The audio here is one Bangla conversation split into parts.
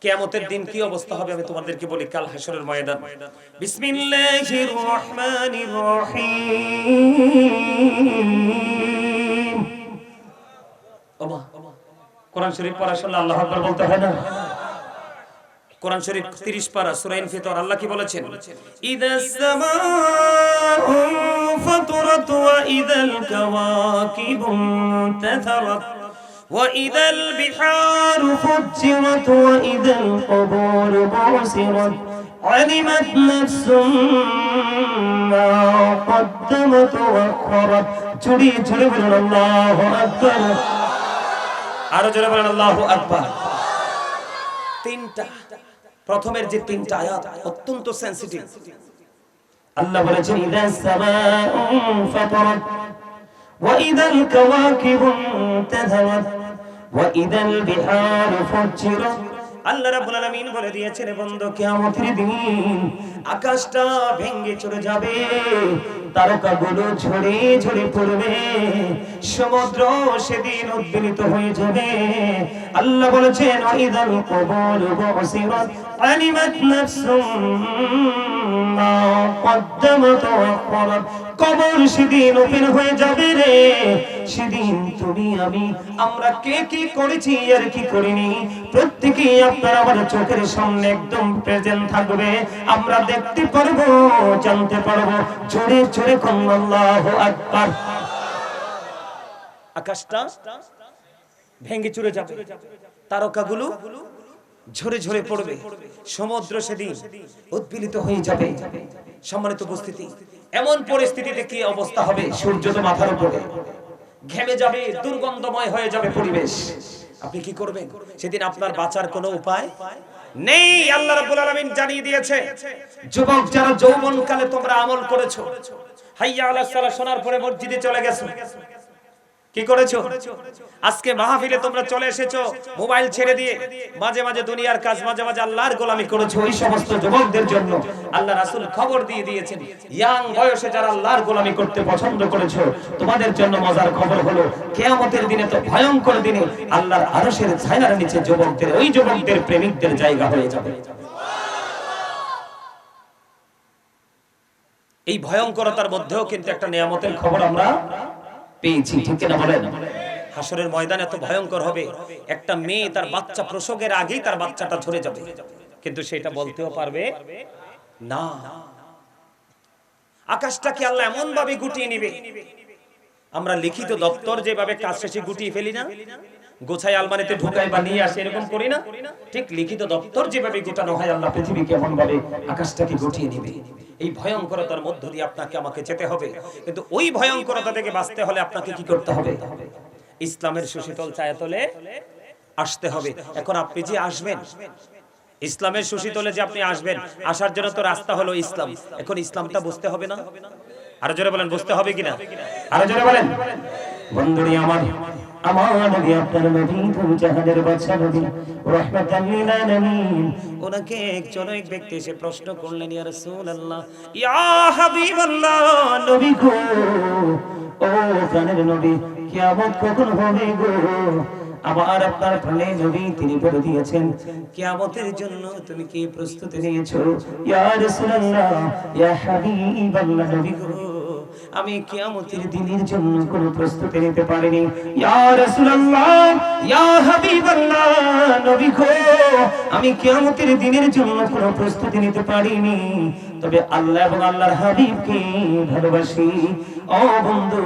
কিয়ামতের দিন কি অবস্থা হবে আমি তোমাদেরকে বলি। কাল হাশরের ময়দান। বিসমিল্লাহির রহমানির রহিম। ওমা, কোরআন শরীফ পড়া শুনলে আল্লাহু আকবার বলতে হয় না? কোরআন শরীফ 30 পারা সূরা ইনফিতর আল্লাহ কি বলেছেন? ইদাস সামাউ ফাতরাত ওয়া ইদাল কাওয়াকিবু তাথারাত ওয়া ইদাল বিহারু ফুজ্জিরাত ওয়া ইদাল কুবুরু বুসিরাত আলিমাত নাফসুম মা কদ্দামাত ওয়া আখখারাত। জোরে জোরে বলুন আল্লাহু আকবার। আরো জোরে বলুন আল্লাহু আকবার। তিনটা, প্রথমের যে তিনটা আয়াত অত্যন্ত সেনসিটিভ। আল্লাহ বলেছেন ইদাস সামাউ ফাতারাত ওয়া ইদাল কাওয়াকিবু তাযারাত ওয়া ইদাল বিহারু ফুজ্জিরাত। আল্লাহ রাব্বুল আলামিন বলে দিয়েছেন বন্ধু কিয়ামতের দিন আকাশটা ভেঙে চলে যাবে, তারকাগুলো ঝরে ঝরে পড়বে, সমুদ্র সেদিন উদ্বেলিত হয়ে যাবে। আল্লাহ বলেছেন ওয়াইদাল কুবুরু বুসিরাত আলিমাত নাফসুম মা কদ্দামাত ওয়া আখখারাত। কবর সেদিন ওপেন হয়ে যাবে রে। সেদিন তুমি আমি আমরা কে কি করেছি আর কি করিনি প্রত্যেকেই আপনার আমার চোখের সামনে একদম প্রেজেন্ট থাকবে। আমরা দেখতে পারবো, জানতে পারবো। জোরে জোরে কোন আল্লাহু আকবার। আকাশটা ভেঙে চুরে যাবে, তারকাগুলো ঝরে ঝরে পড়বে, সমুদ্র সেদিন উদ্বেলিত হয়ে যাবে। সম্মানিত উপস্থিতি, এমন পরিস্থিতিতে কি অবস্থা হবে? সূর্য তো মাথার উপরে, ঘেমে যাবে, দুর্গন্ধময় হয়ে যাবে পরিবেশ। আপনি কি করবেন সেদিন? আপনার বাঁচার কোনো উপায় নেই। আল্লাহ রাব্বুল আলামিন জানিয়ে দিয়েছে, যুবক যারা যৌবনকালে তোমরা আমল করেছো, হাইয়া আলাস সালাহ শোনার পরে মসজিদে চলে গেছো, কি করেছো? আজকে মাহফিলে তোমরা চলে এসেছো মোবাইল ছেড়ে দিয়ে, মাঝে মাঝে দুনিয়ার কাজ, মাঝে মাঝে আল্লাহর গোলামি করেছো। ওই সমস্ত যুবকদের জন্য আল্লাহ রাসূল খবর দিয়ে দিয়েছেন, ইয়াং বয়সে যারা আল্লাহর গোলামি করতে পছন্দ করেছো, তোমাদের জন্য মজার খবর হলো কিয়ামতের দিনে, তো ভয়ঙ্কর দিনে আল্লাহর আরশের ছায়ার নিচে যুবকদের, ওই যুবকদের প্রেমিকদের জায়গা হয়ে যাবে। এই ভয়ঙ্করতার মধ্যেও কিন্তু একটা নিয়ামতের খবর আমরা পেয়েছি, ঠিক না বলেন? হাশরের ময়দান এত ভয়ঙ্কর হবে, একটা মেয়ে তার বাচ্চা প্রসবের আগেই তার বাচ্চাটা ঝরে যাবে, কিন্তু সেটা বলতেও পারবে না। আকাশটাকে আল্লাহ এমন ভাবে গুটিয়ে নিবে, আমরা লিখিত দপ্তর যেভাবে কাজ শেষে গুটিয়ে ফেলি না, গোছাই আলমারিতে ঢুকাই বা নিয়ে আসে, এরকম করি না? ঠিক লিখিত দপ্তর যেভাবে গোটানো হয়, আল্লাহ পৃথিবীকে এমন ভাবে আকাশটাকে গুটিয়ে নিবে। এই ভয়ঙ্করতার মধ্য দিয়ে আপনাকে আমাকে যেতে হবে, কিন্তু ওই ভয়ঙ্করতা থেকে বাঁচতে হলে আপনাকে কি করতে হবে? ইসলামের সুশীতল ছায়াতলে আসতে হবে। এখন আপনি যে আসবেন, ইসলামের সুশীতলে যে আপনি আসবেন, আসার জন্য তো রাস্তা হলো ইসলাম। এখন ইসলামটা বুঝতে হবে না? আরো জোরে বলেন, বুঝতে হবে কিনা? আরো জোরে বলেন। বন্ধুরা আমার, আমার নবী আপনার নবী, তুমি জাহানের বাদশা নবী, রাহমাতাল লিল আলামিন। ওনাকে একজন এক ব্যক্তি এসে প্রশ্ন করলেন, ইয়া রাসূলুল্লাহ, ইয়া হাবিবাল্লাহ, নবী গো, ও প্রাণের নবী, কিয়ামত কখন হবে গো? আবার আপনার প্রাণের নবী তিনি বলে দিয়েছেন, কিয়ামতের জন্য তুমি কি প্রস্তুতি নিয়েছো? ইয়া রাসূলুল্লাহ, ইয়া হাবিবাল্লাহ, নবী গো, আমি কিয়ামতের দিনের জন্য কোনো প্রস্তুতি নিতে পারিনি। ইয়া রাসূলুল্লাহ, ইয়া হাবিবাল্লাহ, নবী গো, আমি কিয়ামতের দিনের জন্য কোনো প্রস্তুতি নিতে পারিনি, তবে আল্লাহ এবং আল্লাহর হাবিবকে ভালোবাসি। ও বন্ধু,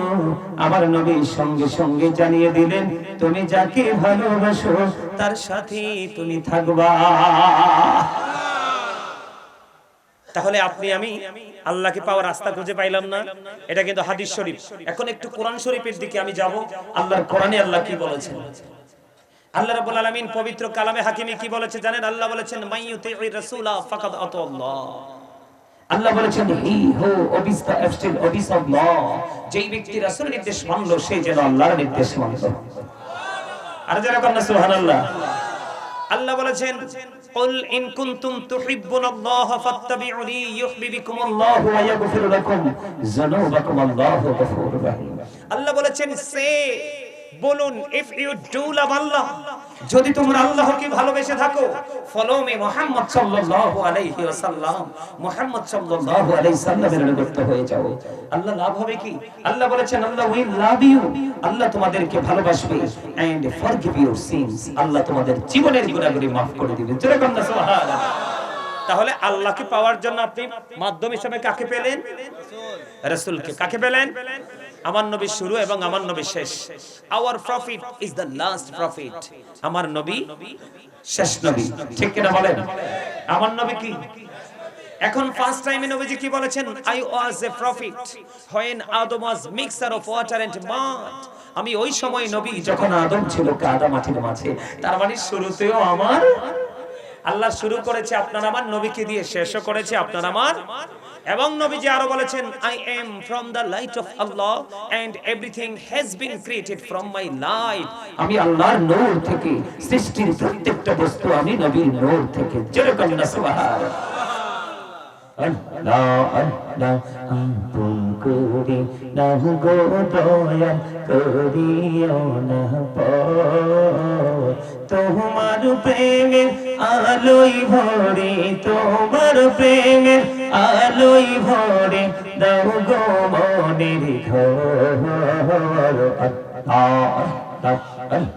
আমার নবী সঙ্গে সঙ্গে জানিয়ে দিলেন, তুমি যাকে ভালোবাসো তার সাথে তুমি থাকবা। তাহলে আপনি আমি আল্লাহকে পাওয়ার রাস্তা খুঁজে পাইলাম না, এটা কিন্তু হাদিস শরীফ। এখন একটু কোরআন শরীফের দিকে আমি যাব। আল্লাহর কোরআনে আল্লাহ কি বলেছেন? আল্লাহ রাব্বুল আলামিন পবিত্র কালামে হাকিমে কি বলেছে জানেন? আল্লাহ বলেছেন, মাইয়ুতি'ir রাসূলা ফাকাদ আতাল্লাহ। আল্লাহ বলেছেন, হি হু ওবিস দ্য অ্যাবস্টেল ওবিস অফ ল, যেই ব্যক্তি রাসূলের নির্দেশ মানলো সে যেন আল্লাহর নির্দেশ মানলো। আর যারা কন্না সুবহানাল্লাহ। আল্লাহ বলেছেন, কুল ইন কুনতুম তুহিব্বুনাল্লাহ ফাত্তাবিউনি ইউহিব্বুকুমুল্লাহু ওয়া ইয়াগফির লাকুম যুনুবাকুম আল্লাহু গফুরুর রহিম। আল্লাহ বলেছেন, সে বলুন, ইফ ইউ ডু লাভ আল্লাহ, যদি তোমরা আল্লাহকে ভালোবেসে থাকো, ফলো মি মুহাম্মদ সাল্লাল্লাহু আলাইহি ওয়াসাল্লাম, মুহাম্মদ সাল্লাল্লাহু আলাইহি সাল্লামের অনুগত হয়ে যাও। আল্লাহ লাভ হবে কি? আল্লাহ বলেছেন আল্লাহ উইল লাভ ইউ, আল্লাহ তোমাদেরকে ভালোবাসবে, এন্ড ফরগিভ ইউর সিনস, আল্লাহ তোমাদের জীবনের গুনাহগুলি maaf করে দিবেন। জোরে বলুন না সুবহানাল্লাহ। তাহলে আল্লাহকে পাওয়ার জন্য আপনি মাধ্যম হিসেবে কাকে পেলেন? রাসূলকে। কাকে পেলেন? আমার নবী শুরু এবং আমার নবী শেষ। Our prophet is the last prophet, আমার নবী শেষ নবী, ঠিক কিনা বলেন? আমার নবী কি? এখন ফার্স্ট টাইমে নবীজি কি বলেছেন? I was a prophet when Adam was mixture of water and mud, আমি ওই সময় নবী যখন আদম ছিল কাদা মাটির মাঝে। তার মানে শুরুতেও আমার আল্লাহ শুরু করেছে আপনার আমার নবীকে দিয়ে, শেষও করেছে আপনার আমার। এবং নবীজি আরো বলেছেন I am from the light of Allah and everything has been created from my light, আমি আল্লাহর নূর থেকে সৃষ্টির প্রত্যেকটা বস্তু আমি নবীর নূর থেকে। জোরে বলুন না সুবহানাল্লাহ। আল্লাহ আল্লাহ আপন করে না গো দয়া করিও না তোমার প্রেমের আলোই ভরে, তোমার প্রেমের আলোই ভরে দাও গো মনের ঘর। আল্লাহ আল্লাহ আল্লাহ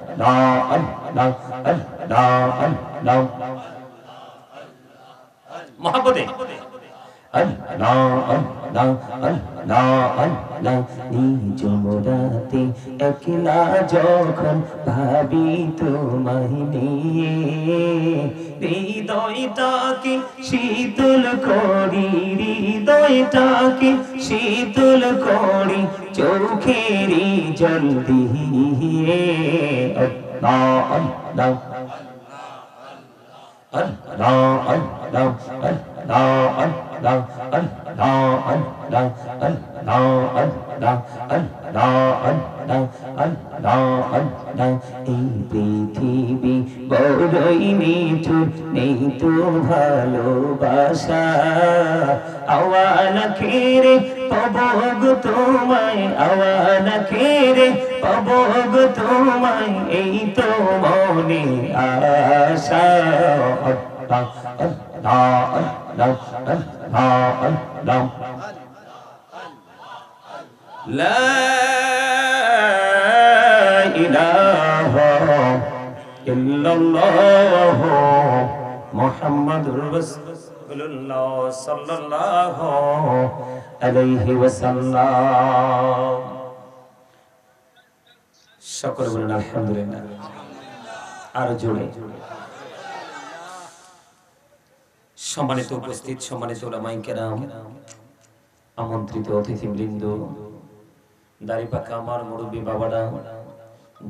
আল্লাহ আল্লাহ আল্লাহ মহব্বতে আল্লাহ আল্লাহ আল্লাহ আল্লাহ। নিঝুম রাতে একলা যখন ভাবি তোমায় নিয়ে, হৃদয়টাকে শীতল করি, হৃদয়টাকে শীতল করি চোখেরই জল দিয়ে। আল্লাহ আল্লাহ আল্লাহ আল্লাহ আল্লাহ আল্লাহ আল্লাহ আল্লাহ আল্লাহ আল্লাহ আল্লাহ আল্লাহ আল্লাহ। এই পৃথিবী বড়ই নিঠুর, নেই তো ভালোবাসা, আওয়ালা খেরে পাবো গো তোমায়, আওয়ালা খেরে পাবো গো তোমায়, এই তো মনে আশা। আল্লাহ আল্লাহ আল্লাহ আল্লাহ আল্লাহ। লা ইলাহা ইল্লাল্লাহ মুহাম্মাদুর রাসূলুল্লাহ সাল্লাল্লাহু আলাইহি ওয়াসাল্লাম। সকলে বলেন আলহামদুলিল্লাহ। আর জোরে। সম্মানিত উপস্থিত, সম্মানিত উলামায়ে কেরাম, আমন্ত্রিত অতিথিবৃন্দ, দাড়িপাকা আমার মুরব্বী বাবারা,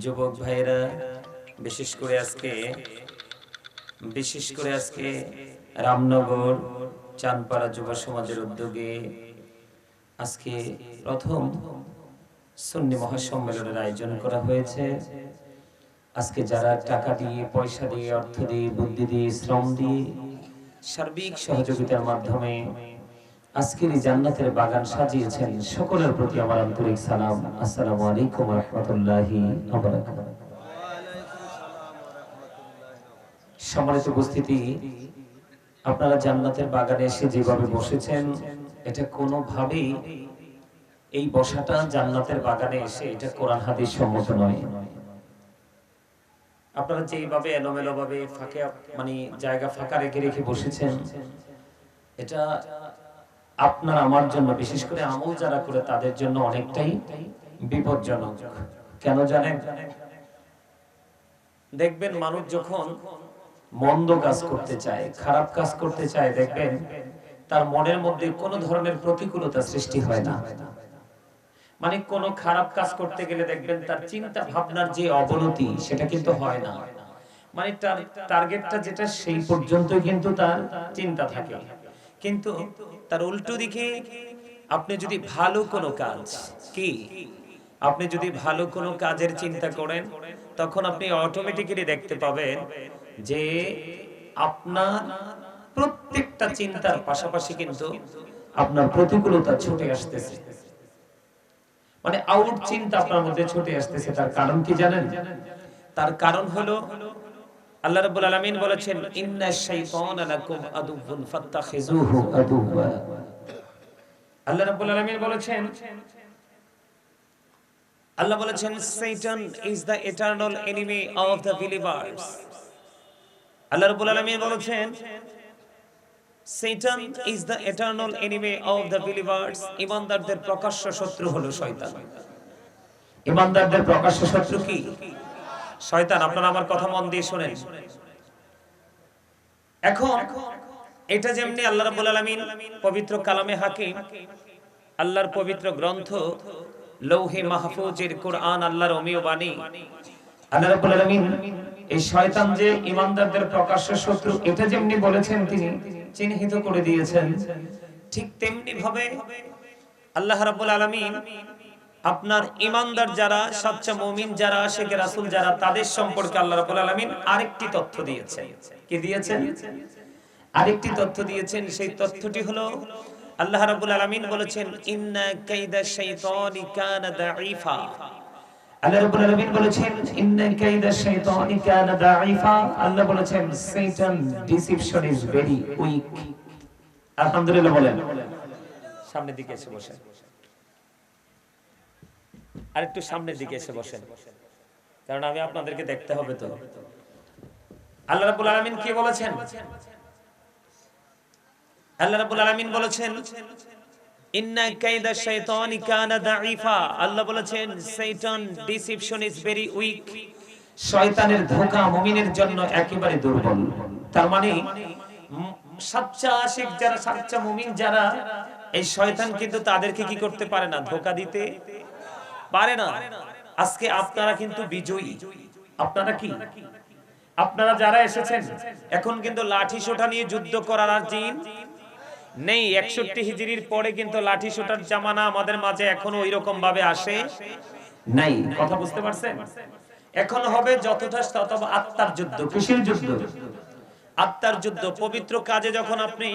যুবক ভাইয়েরা, বিশেষ করে আজকে রামনগর চাঁদপাড়া যুব সমাজের উদ্যোগে আজকে প্রথম সুন্নি মহাসম্মেলনের আয়োজন করা হয়েছে। আজকে যারা টাকা দিয়ে, পয়সা দিয়ে, অর্থ দিয়ে, বুদ্ধি দিয়ে, শ্রম দিয়ে, সার্বিক সহযোগিতার মাধ্যমে আজকের এই জান্নাতের বাগান সাজিয়েছেন, সকলের প্রতি আমার আন্তরিক সালাম। আসসালামু আলাইকুম ওয়া রাহমাতুল্লাহি ওয়া বারাকাতুহু। সম্মানিত উপস্থিতি, আপনারা জান্নাতের বাগানে এসে যেভাবে বসেছেন, এটা কোনোভাবেই এই বসাটা জান্নাতের বাগানে এসে এটা কোরআন হাদিস সম্মত নয়। আপনারা যেভাবে এলোমেলো ভাবে ফাঁকে মানে জায়গা ফাঁকা রেখে রেখে বসেছেন, এটা আপনার আমার জন্য, বিশেষ করে আমল যারা করে তাদের জন্য অনেকটাই বিপজ্জনক। কেন জানেন? দেখবেন মানুষ যখন মন্দ কাজ করতে চায়, খারাপ কাজ করতে চায়, দেখবেন তার মনের মধ্যে কোনো ধরনের প্রতিকূলতা সৃষ্টি হয় না। মানে কোনো খারাপ কাজ করতে গেলে দেখবেন তার চিন্তা ভাবনার যে অবনতি সেটা কিন্তু হয় না। মানে তার টার্গেটটা যেটা সেই পর্যন্তই কিন্তু তার চিন্তা থাকে। কিন্তু তার উল্টো দিকে আপনি যদি ভালো কোনো কাজ, আপনি যদি ভালো কোনো কাজের চিন্তা করেন, তখন আপনি অটোমেটিক্যালি দেখতে পাবেন যে আপনার প্রত্যেকটা চিন্তার পাশাপাশি কিন্তু আপনার প্রতিকূলতা ছুটে আসতেছে। মানে আউট চিন্তা আপনার মধ্যে ছুটে আসতেছে। তার কারণ কি জানেন? তার কারণ হলো আল্লাহ রাব্বুল আলামিন বলেছেন ইন্নাশ শাইতানা লাকুম আদুউন ফাত্তাখিযুহু আদুওয়া। আল্লাহ রাব্বুল আলামিন বলেছেন, আল্লাহ বলেছেন Satan is the eternal enemy of the believers. আল্লাহ রাব্বুল আলামিন বলেছেন Satan is the eternal enemy of the believers. ইমানদারদের প্রকাশ্য শত্রু হলো শয়তান। ইমানদারদের প্রকাশ্য শত্রু কি? শয়তান। আপনারা আমার কথা মন দিয়ে শুনেন। এখন এটা যেমনি আল্লাহ রাব্বুল আলামিন পবিত্র কালামে হাকিম, আল্লাহর পবিত্র গ্রন্থ লৌহে মাহফুজের কোরআন, আল্লাহর অমীয় বাণী, আল্লাহ রাব্বুল আলামিন এই শয়তান যে ইমানদারদের প্রকাশ্য শত্রু এটা যেমনি বলেছেন, তিনি চিহ্নিত করে দিয়েছেন, ঠিক তেমনি ভাবে আল্লাহ রাব্বুল আলামিন আপনার ইমানদার যারা, সচ্চা মুমিন যারা, আশিকে রাসূল যারা, তাদের সম্পর্কে আল্লাহ রাব্বুল আলামিন আরেকটি তথ্য দিয়েছেন। কি দিয়েছেন? আরেকটি তথ্য দিয়েছেন। সেই তথ্যটি হলো আল্লাহ রাব্বুল আলামিন বলেছেন ইন্না কাইদা শাইতানি কানা দাঈফা। আল্লাহ রাব্বুল আলামিন বলেছেন ইন্না কাইদা শাইতানি কানা দাঈফা। আল্লাহ বলেছেন শয়তান ডিসিপশন ইজ ভেরি উইক। আলহামদুলিল্লাহ বলেন। সামনের দিকে এসে বসেন, আরেকটু সামনের দিকে এসে বসেন, কারণ আমি আপনাদেরকে দেখতে হবে তো। আল্লাহ রাব্বুল আলামিন কি বলেছেন? আল্লাহ রাব্বুল আলামিন বলেছেন ইন্না কাইদা শাইতানি কানা দাঈফা। আল্লাহ বলেছেন শয়তান ডিসিপশন ইজ ভেরি উইক। শয়তানের ধোঁকা মুমিনের জন্য একেবারে দুর্বল। তার মানে সচ্চা আশিক যারা, সচ্চা মুমিন যারা, এই শয়তান কিন্তু তাদেরকে কি করতে পারে না? ধোঁকা দিতে পারে না। আজকে আপনারা কিন্তু বিজয়ী। আপনারা কি? আপনারা যারা এসেছেন এখন কিন্তু লাঠি সোঁটা নিয়ে যুদ্ধ করার আর জিন নেই। 61 হিজরির পরে কিন্তু লাঠি সোঁটার জামানা আমাদের মাঝে এখনো ওই রকম ভাবে আসে নাই। কথা বুঝতে পারছেন? এখন হবে যতটা তত আত্মার যুদ্ধ। কিসের যুদ্ধ? আত্মার যুদ্ধ। পবিত্র কাজে যখন আপনি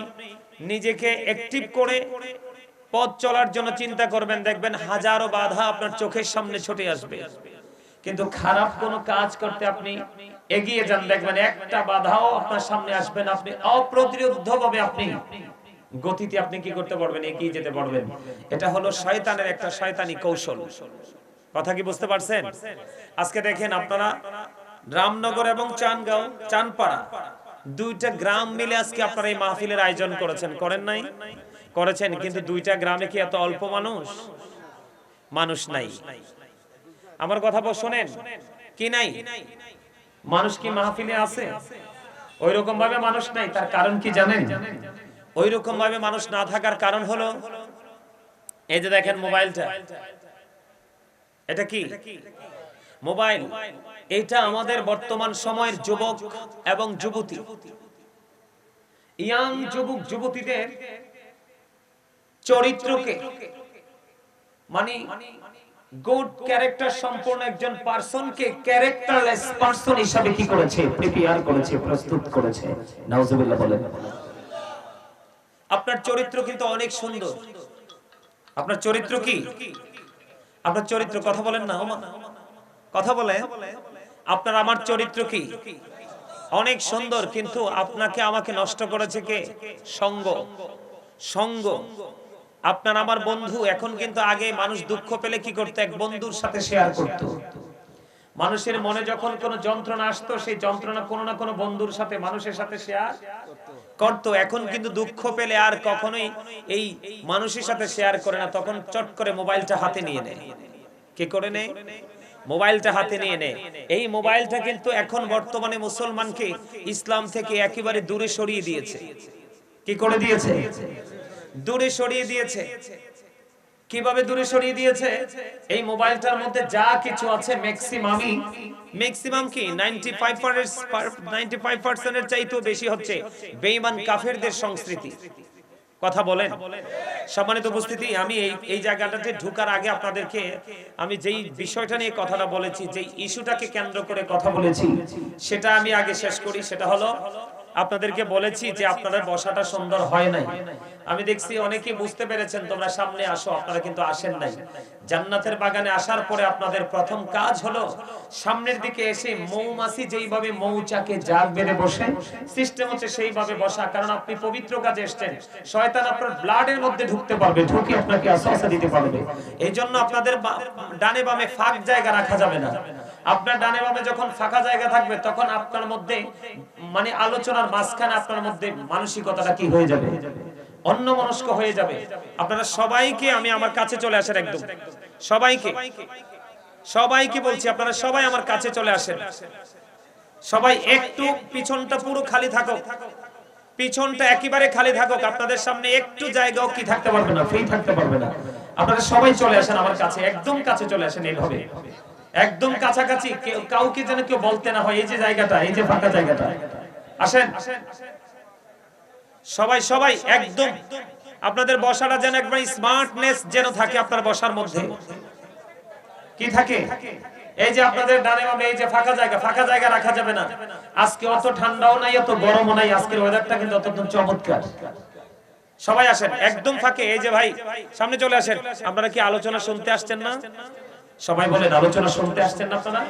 নিজেকে অ্যাক্টিভ করে পথ চলার জন্য চিন্তা করবেন, দেখবেন হাজারো বাধা আপনার চোখের সামনে ছুটে আসবে। কিন্তু খারাপ কোনো কাজ করতে আপনি এগিয়ে যান, দেখবেন একটা বাধাও আপনার সামনে আসবে না। আপনি অপ্রতিরোধ্যভাবে আপনি গতিতে আপনি কি করতে পারবেন? এগিয়ে যেতে পারবেন। এটা হলো শয়তানের একটা শয়তানি কৌশল। কথা কি বুঝতে পারছেন? আজকে দেখেন আপনারা রামনগর এবং চানগাঁও, চানপাড়া, দুইটা গ্রাম মিলে আজকে আপনারা এই মাহফিলের আয়োজন করেছেন। করেন নাই? করেছেন। কিন্তু দুইটা গ্রামে কি এত অল্প মানুষ? মানুষ নাই। আমার কথা শোনেন, কি নাই? মানুষ কি মাহফিলে আছে? ওই রকম ভাবে মানুষ নাই। তার কারণ কি জানেন? ওই রকম ভাবে মানুষ না থাকার কারণ হলো এই যে দেখেন মোবাইলটা, এটা কি মোবাইল? এটা আমাদের বর্তমান সময়ের যুবক এবং যুবতী, ইয়াং যুবক যুবতীদের চরিত্রকে, মানে গুড ক্যারেক্টার সম্পন্ন একজন পারসনকে ক্যারেক্টারলেস পারসন হিসেবে কি করেছে? প্রিপেয়ার করেছে, প্রস্তুত করেছে। নাউজুবিল্লাহ বলেন। আপনার চরিত্র কিন্তু অনেক সুন্দর। আপনার চরিত্র কি? আপনার চরিত্র, কথা বলেন না, কথা বলে। আপনার আমার চরিত্র কি? অনেক সুন্দর, কিন্তু আপনাকে আমাকে নষ্ট করেছে কে? সঙ্গ। সঙ্গ। আপনার আমার বন্ধু এখন কিন্তু আগে মানুষ দুঃখ পেলে কি করতো? এক বন্ধুর সাথে শেয়ার করত। মানুষের মনে যখন কোনো যন্ত্রণা আসতো, সেই যন্ত্রণা কোনো না কোনো বন্ধুর সাথে, মানুষের সাথে শেয়ার করত। এখন কিন্তু দুঃখ পেলে আর কখনোই এই মানুষের সাথে শেয়ার করে না, তখন চট করে মোবাইলটা হাতে নিয়ে নেয়। কি করে নেয়? মোবাইলটা হাতে নিয়ে নেয়। এই মোবাইলটা কিন্তু এখন বর্তমানে মুসলমানকে ইসলাম থেকে একেবারে দূরে সরিয়ে দিয়েছে। কি করে দিয়েছে? দূরে সরিয়ে দিয়েছে। কিভাবে দূরে সরিয়ে দিয়েছে? এই মোবাইলটার মধ্যে যা কিছু আছে ম্যাক্সিমাম কি 95% এর চাইতেও বেশি হচ্ছে বেঈমান কাফেরদের সংস্কৃতি। কথা বলেন। সম্মানিত উপস্থিতি, আমি এই জায়গাটাতে ঢোকার আগে আপনাদেরকে আমি যেই বিষয়টা নিয়ে কথাটা বলেছি, যেই ইস্যুটাকে কেন্দ্র করে কথা বলেছি, সেটা আমি আগে শেষ করি। সেটা হলো আপনাদেরকে বলেছি যে আপনাদের বসাটা সুন্দর হয় নাই। আমি দেখছি অনেকেই বুঝতে পেরেছেন, তোমরা সামনে আসো, আপনারা কিন্তু আসেন নাই। জান্নাতের বাগানে আসার পরে আপনাদের প্রথম কাজ হলো সামনের দিকে এসে মৌমাছি যেইভাবে মৌচাকে জাগ বেঁধে বসে সিস্টেম হচ্ছে সেইভাবে বসা, কারণ আপনি পবিত্র কাজে এসেছেন। শয়তান আপনার ব্লাডের মধ্যে ঢুকতে পারবে, ঢুকে আপনাকে ওয়াসওয়াসা দিতে পারবে। এই জন্য আপনাদের ডানে বামে ফাঁক জায়গা রাখা যাবে না। আপনার ডানে বামে যখন ফাঁকা জায়গা থাকবে তখন আপনার মধ্যে মানে আলোচনার মাঝখানে আপনার মধ্যে মানসিকতাটা কি হয়ে যাবে, অন্যমনস্ক হয়ে যাবে। আপনারা সবাইকে আমি আমার কাছে চলে আসেন, একদম সবাইকে বলছি, আপনারা সবাই আমার কাছে চলে আসেন। সবাই একটু পিছনটা পুরো খালি থাকুক, পিছনটা একেবারে খালি থাকুক। আপনাদের সামনে একটু জায়গাও কি থাকতে পারবে না, ফ্রি থাকতে পারবে না। আপনারা সবাই চলে আসেন আমার কাছে, একদম কাছে চলে আসেন, এইভাবে একদম কাছাকাছি, কাউকে যেন কেউ বলতে না হয় এই যে জায়গাটা, এই যে ফাঁকা জায়গাটা। আসেন সবাই একদম। আপনাদের বসাটা যেন একবার স্মার্টনেস যেন থাকে আপনার বসার মধ্যে। কি থাকে? এই যে আপনাদের ডানে বামে এই যে ফাঁকা জায়গা রাখা যাবে না। আজকে অত ঠান্ডাও নাই, অত গরমও নাই, আজকের ওয়েদারটা কিন্তু অত্যন্ত চমৎকার। সবাই আসেন একদম ফাঁকে। এই যে ভাই সামনে চলে আসেন। আপনারা কি আলোচনা শুনতে আসছেন না? সবাই বলেন আলোচনা শুনতে আসছেন না আপনারা?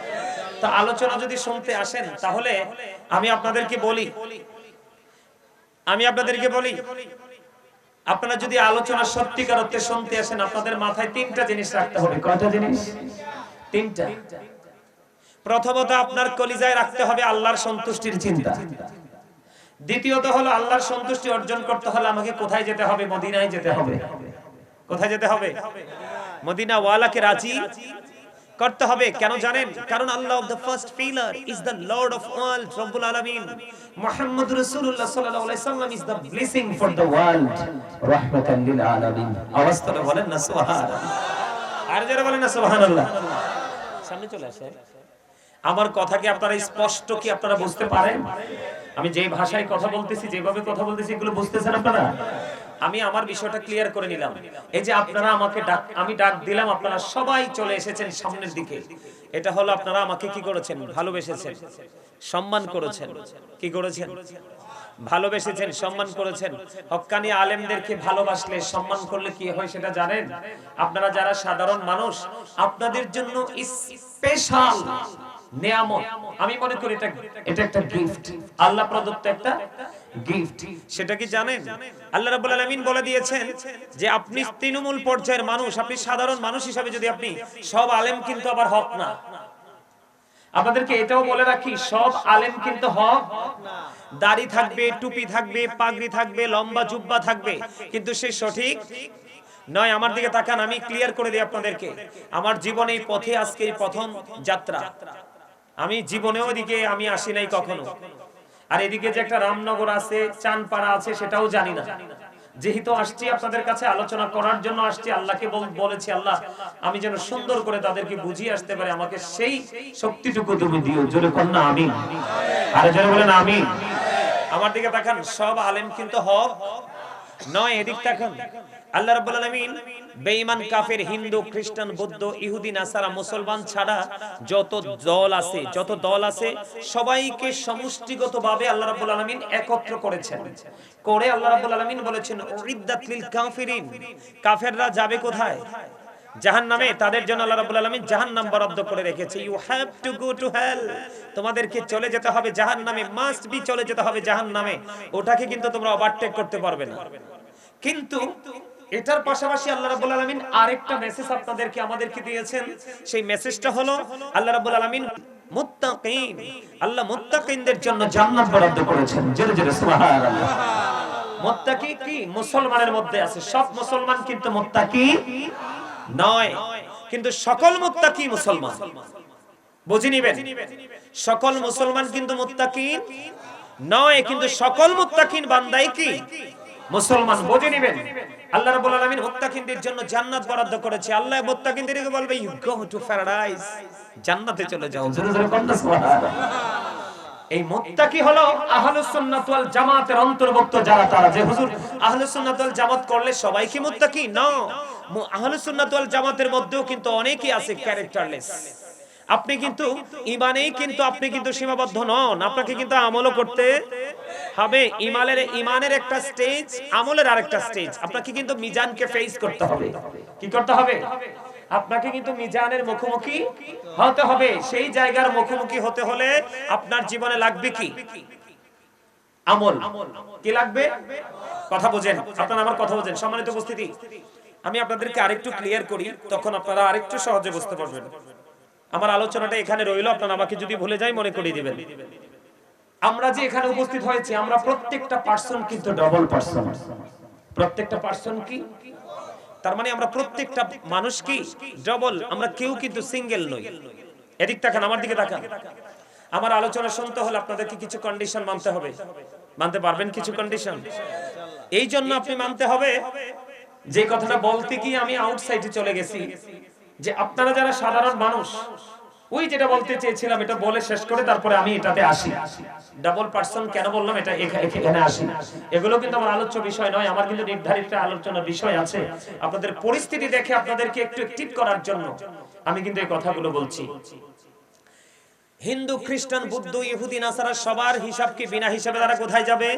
তো আলোচনা যদি শুনতে আসেন তাহলে আমি আপনাদেরকে বলি, আপনারা যদি আলোচনা সত্যিকার অর্থে শুনতে আসেন, আপনাদের মাথায় তিনটা জিনিস রাখতে হবে। কয়টা জিনিস? তিনটা। প্রথমত আপনার কলিজায় রাখতে হবে আল্লাহর সন্তুষ্টির চিন্তা। দ্বিতীয়ত হলো আল্লাহর সন্তুষ্টি অর্জন করতে হলে আমাকে কোথায় যেতে হবে? মদিনায় যেতে হবে। কোথায় যেতে হবে? মদিনা ওয়ালাকে রাজি করতে হবে। কেন জানেন? কারণ Allah of the first pillar is the lord of world, রব্বুল আলামিন। মুহাম্মদ রাসূলুল্লাহ সাল্লাল্লাহু আলাইহি সাল্লাম is the blessing for the world, রাহমাতান লিল আলামিন। আওয়াজ করে বলেন না সুবহানাল্লাহ। আর যারা বলেন না সুবহানাল্লাহ। সামনে চলে আসেন। আমার কথা কি আপনারা স্পষ্ট কি আপনারা বুঝতে পারেন? আমি যে ভাষায় কথা বলতেছি, যেভাবে কথা বলতেছি, এগুলো বুঝতেছেন আপনারা? আমি আমার বিষয়টা ক্লিয়ার করে নিলাম। এই যে আপনারা আমাকে আমি ডাক দিলাম, আপনারা সবাই চলে এসেছেন সামনের দিকে। এটা হলো আপনারা আমাকে কি করেছেন? ভালোবেসেছেন, সম্মান করেছেন। কি করেছেন? ভালোবেসেছেন, সম্মান করেছেন। হক্কানি আলেমদেরকে ভালোবাসলে, সম্মান করলে কি হয় সেটা জানেন? আপনারা যারা সাধারণ মানুষ, আপনাদের জন্য স্পেশাল নিয়ামত। আমি মনে করি এটা একটা গিফট, আল্লাহ প্রদত্ত একটা গিফট। সেটা কি জানেন? আল্লাহ রাব্বুল আলামিন বলে দিয়েছেন যে আপনি তৃণমূল পর্যায়ের মানুষ, আপনি সাধারণ মানুষ হিসেবে যদি আপনি, সব আলেম কিন্তু আবার হক না। আপনাদেরকে এটাও বলে রাখি, সব আলেম কিন্তু হক না। দাড়ি থাকবে, টুপি থাকবে, পাগড়ি থাকবে, লম্বা জুব্বা থাকবে, কিন্তু সে সঠিক নয়। আমার দিকে তাকান, আমি ক্লিয়ার করে দিই আপনাদেরকে। আমার জীবনে এই পথে আজকে এই প্রথম যাত্রা। আমি জীবনেও এদিকে আমি আসি নাই কখনো। আর এদিকে যে একটা রামনগর আছে, চানপাড়া আছে, সেটাও জানি না। যেহেতু আসছি আপনাদের কাছে আলোচনা করার জন্য আসছি, আল্লাহকে বলেছি আল্লাহ আমি যেন সুন্দর করে তাদেরকে বুঝিয়ে আসতে পারি, আমাকে সেই শক্তিটুকু তুমি দিও। জোরে কর না আমিন। আরে জোরে বলেন আমিন। আমার দিকে তাকান, সব আলেম কিন্তু হক নয়। এদিক তাকান, আল্লাহ রাব্বুল আলামিন বেঈমান, কাফের, হিন্দু, খ্রিস্টান, বৌদ্ধ, ইহুদি, নাসারা, মুসলমান ছাড়া যত দল আছে সবাইকে সমষ্টিগতভাবে আল্লাহ রাব্বুল আলামিন একত্র করেছেন। করে আল্লাহ রাব্বুল আলামিন বলেছেন উইদ্দাত লিল কাফিরিন, কাফেররা যাবে কোথায়? জাহান্নামে। তাদের জন্য আল্লাহ রাব্বুল আলামিন জাহান্নাম বরাদ্দ করে রেখেছে। You have to go to hell, তোমাদেরকে চলে যেতে হবে জাহান্নামে, মাস্ট বি চলে যেতে হবে জাহান্নামে। ওটাকে কিন্তু তোমরা ওভারটেক করতে পারবে না। কিন্তু এটার পাশাপাশি আল্লাহ রাব্বুল আলামিন আরেকটা মেসেজ আপনাদেরকে আমাদেরকে দিয়েছেন। সেই মেসেজটা হলো আল্লাহ রাব্বুল আলামিন মুত্তাকিন, আল্লাহ মুত্তাকিনদের জন্য জান্নাত বরাদ্দ করেছেন। জোরে জোরে সুবহানাল্লাহ। মুত্তাকি কি মুসলমানের মধ্যে আছে, সব মুসলমান কিন্তু মুত্তাকি নয়, কিন্তু সকল মুত্তাকি মুসলমান। বুঝে নিবেন, সকল মুসলমান কিন্তু মুত্তাকিন নয়, কিন্তু সকল মুত্তাকিন বান্দাই কি মুসলমান। বুঝে নিবেন, আল্লাহ রাব্বুল আলামিন মুত্তাকিনদের জন্য জান্নাত বরাদ্দ করেছে। আল্লাহ মুত্তাকিনদেরকে বলবে ইউ গো টু প্যারাডাইস, জান্নাতে চলে যাও। জোরে জোরে বলুন সুবহানাল্লাহ। এই মুত্তাকি হলো আহলুস সুন্নাত ওয়াল জামাতের অন্তর্ভুক্ত যারা, তারা যে হুজুর আহলুস সুন্নাত ওয়াল জামাত করলে সবাই কি মুত্তাকি? না, আহলুস সুন্নাত ওয়াল জামাতের মধ্যেও কিন্তু অনেকেই আছে ক্যারেক্টারলেস। আপনি কিন্তু ঈমানেই কিন্তু আপনি কিন্তু সীমাবদ্ধ নন, আপনাকে কিন্তু আমলও করতে হবে। ঈমানের একটা স্টেজ, আমলের আরেকটা স্টেজ। আপনাকে কিন্তু মিজানকে ফেস করতে হবে। কি করতে হবে? আপনাকে কিন্তু মিজানের মুখোমুখি হতে হবে। সেই জায়গার মুখোমুখি হতে হলে আপনার জীবনে লাগবে কি? আমল। কি লাগবে? কথা বোঝেন, আপনারা আমার কথা বোঝেন। সম্মানিত উপস্থিতি, আমি আপনাদেরকে আরেকটু ক্লিয়ার করি, তখন আপনারা আরেকটু সহজে বুঝতে পারবেন। আমার আলোচনাটা এখানে রইল, আপনারা আমাকে যদি ভুলে যাই মনে করিয়ে দিবেন। আমরা যে এখানে উপস্থিত হয়েছি, আমরা প্রত্যেকটা পার্সন কিন্তু ডবল পার্সন। প্রত্যেকটা পার্সন কি? তার মানে আমরা প্রত্যেকটা মানুষ কি ডবল, আমরা কেউ কিন্তু সিঙ্গেল নই। এদিক তাকান, আমার দিকে তাকান। আমার আলোচনা শুনতে হলে আপনাদেরকে কিছু কন্ডিশন মানতে হবে। মানতে পারবেন কিছু কন্ডিশন? এই জন্য আপনি মানতে হবে, যে কথাটা বলতে গিয়ে আমি আউটসাইডে চলে গেছি, যে আপনারা যারা সাধারণ মানুষ, ওই যেটা বলতে চেয়েছিলাম এটা বলে শেষ করে তারপরে আমি এটাতে আসি। ডাবল পার্সন কেন বললাম, এটা এখানে আসি। এগুলো কিন্তু আমার আলোচ্য বিষয় নয়, আমার কিন্তু নির্ধারিত আলোচনার বিষয় আছে। আপনাদের পরিস্থিতি দেখে আপনাদেরকে একটু অ্যাক্টিভ করার জন্য আমি কিন্তু এই কথাগুলো বলছি। হিন্দু, খ্রিস্টান, বৌদ্ধ, ইহুদি, নাসারা সবার হিসাব কি বিনা হিসাবে তারা কোথায় যাবে?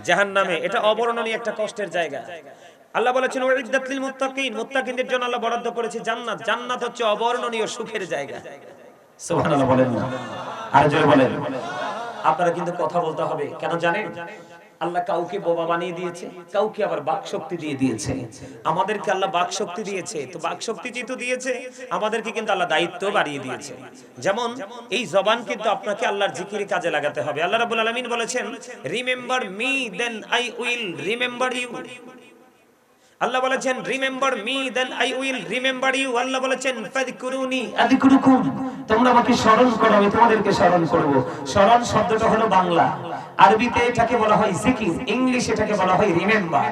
জাহান্নামে। এটা অবর্ণনীয় একটা কষ্টের জায়গা। আল্লাহ বলেছেন ওয়াইদাত লিল মুত্তাকিন, মুত্তাকিনদের জন্য আল্লাহ বরাদ্দ করেছে জান্নাত। জান্নাত হচ্ছে অবর্ণনীয় সুখের জায়গা। সুবহানাল্লাহ বলেন না, আর জোরে বলেন। আপনারা কিন্তু কথা বলতে হবে, কেন জানেন? আল্লাহ কাউকে বোবা বানিয়ে দিয়েছে, কাউকে আবার বাক শক্তি দিয়ে দিয়েছে। আমাদেরকে আল্লাহ বাক শক্তি দিয়েছে, তো বাক শক্তি যেহেতু দিয়েছে আমাদেরকে কিন্তু আল্লাহ দায়িত্ব বাড়িয়ে দিয়েছে। যেমন এই জবান কিন্তু আপনাকে আল্লাহর জিকিরে কাজে লাগাতে হবে। আল্লাহ রাব্বুল আলামিন বলেছেন remember me then I will remember you. আল্লাহ বলেছেন remember me then I will remember you. আল্লাহ বলেছেন ফাযকুরুনি আযকুরুকুম, তোমরা আমাকে স্মরণ করো আমি তোমাদেরকে স্মরণ করব। স্মরণ শব্দটা হলো বাংলা, আরবিতে এটাকে বলা হয় জিকির, ইংলিশে এটাকে বলা হয় রিমেম্বার।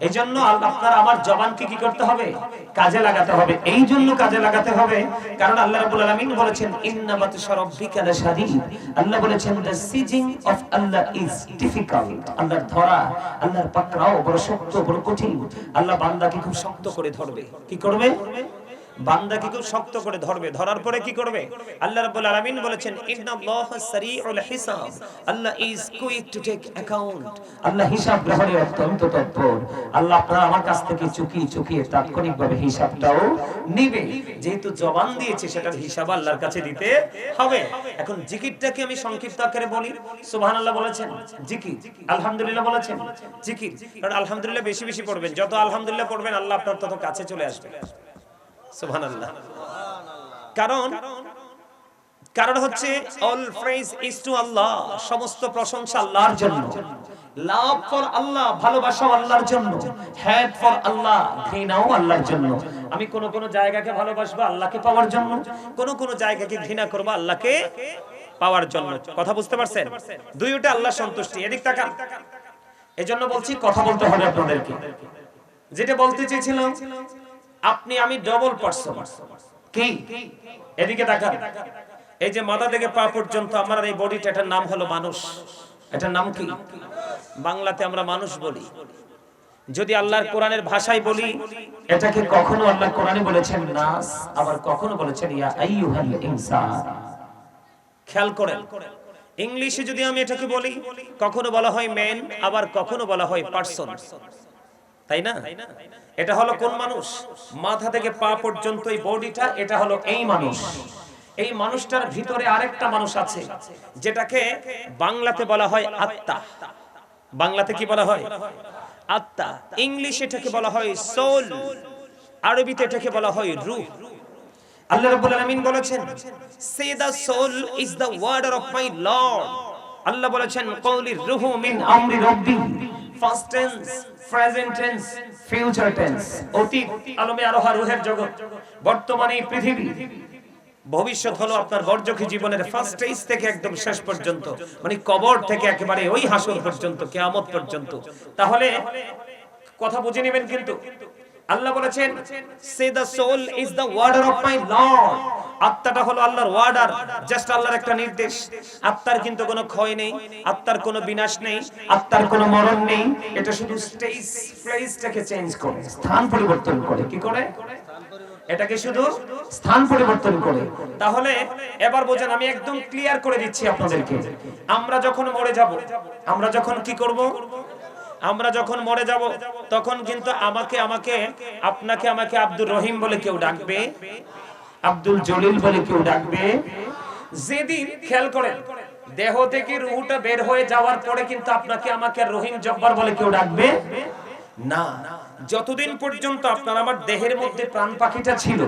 এজন্য আপনারা আমার জবানকে কি করতে হবে? কাজে লাগাতে হবে। এই জন্য কাজে লাগাতে হবে কারণ আল্লাহ রাব্বুল আলামিন বলেছেন ইন্না বাতশা রাব্বিকা লাশাদীদ। আল্লাহ বলেছেন the seizing of Allah is difficult. আল্লাহর ধরা, আল্লাহর পাকড়াও বড় শক্ত, বড় কঠিন। আল্লাহ বান্দাকে খুব শক্ত করে ধরবে। কি করবে? বান্দাকে খুব শক্ত করে ধরবে। ধরার পরে কি করবে? আল্লাহ রাব্বুল আলামিন বলেছেন ইন্নাল্লাহা সারিউল হিসাব। Allah is quick to take account. আল্লাহ হিসাব গ্রহণে অত্যন্ত তৎপর। আল্লাহ আপনারা আমার কাছ থেকে চুকিয়ে তাৎক্ষণিকভাবে হিসাবটাও নেবে। যেহেতু জবান দিয়েছে সেটার হিসাব আল্লাহর কাছে দিতে হবে। এখন জিকিরটাকে আমি সংক্ষিপ্ত আকারে বলি। সুবহানাল্লাহ বলেছেন জিকির, আলহামদুলিল্লাহ বলেছেন জিকির। কারণ আলহামদুলিল্লাহ বেশি বেশি পড়বেন, যত আলহামদুলিল্লাহ পড়বেন আল্লাহ আপনার তত কাছে চলে আসবে। সুবহানাল্লাহ। কারণ হচ্ছে অল প্রেজ ইজ টু আল্লাহ, সমস্ত প্রশংসা আল্লাহর জন্য। লাভ ফর আল্লাহ, ভালোবাসা আল্লাহর জন্য। হেট ফর আল্লাহ, ঘৃণাও আল্লাহর জন্য। আমি কোন জায়গাকে ভালোবাসবো আল্লাহকে পাওয়ার জন্য, কোন জায়গাকে ঘৃণা করব আল্লাহকে পাওয়ার জন্য। কথা বুঝতে পারছেন? দুইটা আল্লাহ সন্তুষ্টি। এদিক তাকান। এজন্য বলছি কথা বলতে হবে আপনাদেরকে। যেটা বলতে চেয়েছিলাম, আপনি আমি ডবল পার্সন। কি? এদিকে তাকান। এই যে মাথা থেকে পা পর্যন্ত আমার এই বডিটা, এটার নাম হলো মানুষ। এটার নাম কি? বাংলাতে আমরা মানুষ বলি। যদি আল্লাহর কোরআনের ভাষায় বলি, এটাকে কখনো আল্লাহ কোরআনে বলেছেন নাস, আবার কখনো বলেছেন ইয়া আইয়ুহাল ইনসান। খেয়াল করেন, ইংলিশে যদি আমি এটাকে বলি, কখনো বলা হয় ম্যান, আবার কখনো বলা হয় পার্সন। তাই না? এটা হলো কোন মানুষ? মাথা থেকে পা পর্যন্ত এই বডিটা, এটা হলো এই মানুষ। এই মানুষটার ভিতরে আরেকটা মানুষ আছে, যেটাকে বাংলাতে বলা হয় আত্মা। বাংলাতে কি বলা হয়? আত্মা। ইংলিশে এটাকে বলা হয় সোল, আরবিতে এটাকে বলা হয় রূহ। আল্লাহ রাব্বুল আলামিন বলেছেন say the soul is the word of my lord. আল্লাহ বলেছেন কওলির রূহু মিন আমরি রাব্বি। First tense, present tense, future tense. অতীত আলমে আরোহা রূহের জগৎ, বর্তমানে এই পৃথিবী, ভবিষ্যৎ হলো আপনার বর্জখী জীবনের ফার্স্ট স্টেজ থেকে একদম শেষ পর্যন্ত, মানে কবর থেকে একেবারে ওই হাসর পর্যন্ত, কিয়ামত পর্যন্ত। তাহলে কথা বুঝে নেবেন কিন্তু আল্লাহ বলেছেন say the soul is the order of my lord. আত্মাটা হলো আল্লাহর ওয়ার্ডার, জাস্ট আল্লাহর একটা নির্দেশ। আত্মার কিন্তু কোনো ক্ষয় নেই, আত্মার কোনো বিনাশ নেই, আত্মার কোনো মরণ নেই। এটা শুধু স্টেজ প্লেসটাকে চেঞ্জ করে, স্থান পরিবর্তন করে। কি করে? এটাকে শুধু স্থান পরিবর্তন করে। তাহলে এবার বোঝেন, আমি একদম ক্লিয়ার করে দিচ্ছি আপনাদেরকে। আমরা যখন মরে যাব, আমরা যখন কি করব? আমরা যখন মরে যাব তখন কিন্তু আমাকে আপনাকে আমাকে আব্দুর রহিম বলে কেউ ডাকবে, আব্দুল জলিল বলে কেউ ডাকবে। যেদিন খেয়াল করেন দেহ থেকে রূহটা বের হয়ে যাওয়ার পরে কিন্তু আপনাকে আমাকে রহিম জব্বার বলে কেউ ডাকবে না। যতদিন পর্যন্ত আপনার আমার দেহের মধ্যে প্রাণ পাখিটা ছিল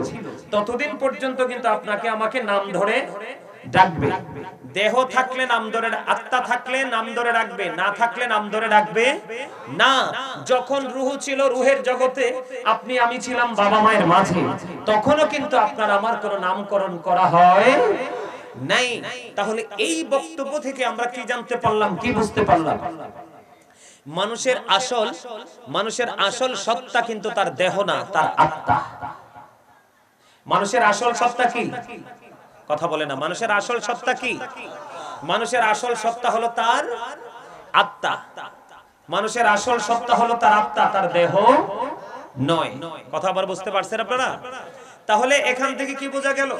ততদিন পর্যন্ত কিন্তু আপনাকে আমাকে নাম ধরে ডাকবে। দেহ থাকলে নাম ধরে, আত্মা থাকলে নাম ধরে ডাকবে, না থাকলে নাম ধরে ডাকবে না। যখন রূহ ছিল রূহের জগতে, আপনি আমি ছিলাম বাবা মায়ের মাঝে, তখনও কিন্তু আপনার আমার কোনো নামকরণ করা হয় নাই। তাহলে এই বক্তব্য থেকে আমরা কি জানতে পারলাম, কি বুঝতে পারলাম? মানুষের আসল সত্তা কিন্তু তার দেহ না, তার আত্মা। মানুষের আসল সত্তা কি? কথা বলে না। মানুষের আসল সত্তা কি? মানুষের আসল সত্তা হলো তার আত্মা। মানুষের আসল সত্তা হলো তার আত্মা, তার দেহ নয়। কথা আবার বুঝতে পারছেন আপনারা? তাহলে এখান থেকে কি বোঝা গেল?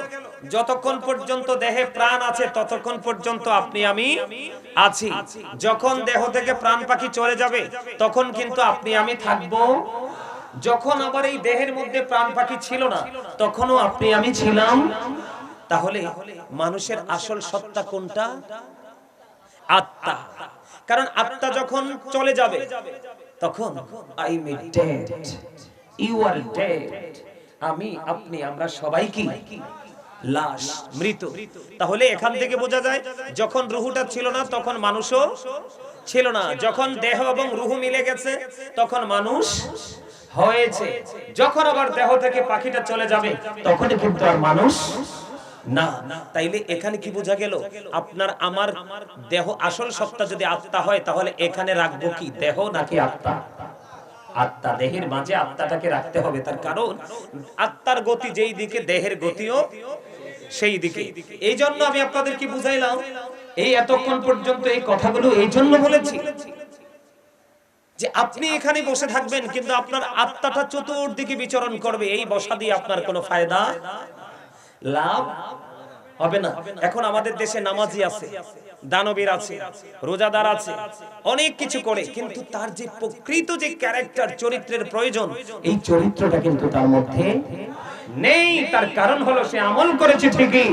যতক্ষণ পর্যন্ত দেহে প্রাণ আছে ততক্ষণ পর্যন্ত আপনি আমি আছি। যখন দেহ থেকে প্রাণ পাখি চলে যাবে তখন কিন্তু আপনি আমি থাকবো। যখন আবার এই দেহের মধ্যে প্রাণ পাখি ছিল না তখনও আপনি আমি ছিলাম। তাহলে মানুষের আসল সত্তা কোনটা? আত্মা। কারণ আত্মা যখন চলে যাবে তখন I am dead, you are dead. আমি আপনি আমরা সবাই কি লাশ, মৃত। তাহলে এখান থেকে বোঝা যায় যখন রূহটা ছিল না তখন মানুষও ছিল না। যখন দেহ এবং রূহ মিলে গেছে তখন মানুষ হয়েছে। যখন আবার দেহ থেকে পাখিটা চলে যাবে তখন কিন্তু আর মানুষ না। তাইলে এখানে কি বোঝা গেল? আপনার আমার দেহ আসল সত্তা যদি আত্মা হয় তাহলে এখানে রাখবো কি, দেহ নাকি আত্মা? আত্মা। দেহের মাঝে আত্মাটাকে রাখতে হবে, তার কারণ আত্মার গতি যেই দিকে দেহের গতিও সেই দিকে। এই জন্য আমি আপনাদেরকে বুঝাইলাম, এই এতক্ষণ পর্যন্ত এই কথাগুলো এই জন্য বলেছি যে আপনি এখানে বসে থাকবেন কিন্তু আপনার আত্মাটা চতুর্দিকে বিচরণ করবে। এই বসা দিয়ে আপনার কোনো ফায়দা লাভ হবে না। এখন আমাদের দেশে নামাজি আছে, দানবীর আছে, রোজাদার আছে, অনেক কিছু করে, কিন্তু তার যে প্রকৃত যে ক্যারেক্টার, চরিত্রের প্রয়োজন, এই চরিত্রটা কিন্তু তার মধ্যে নেই। তার কারণ হলো সে আমল করেছে ঠিকই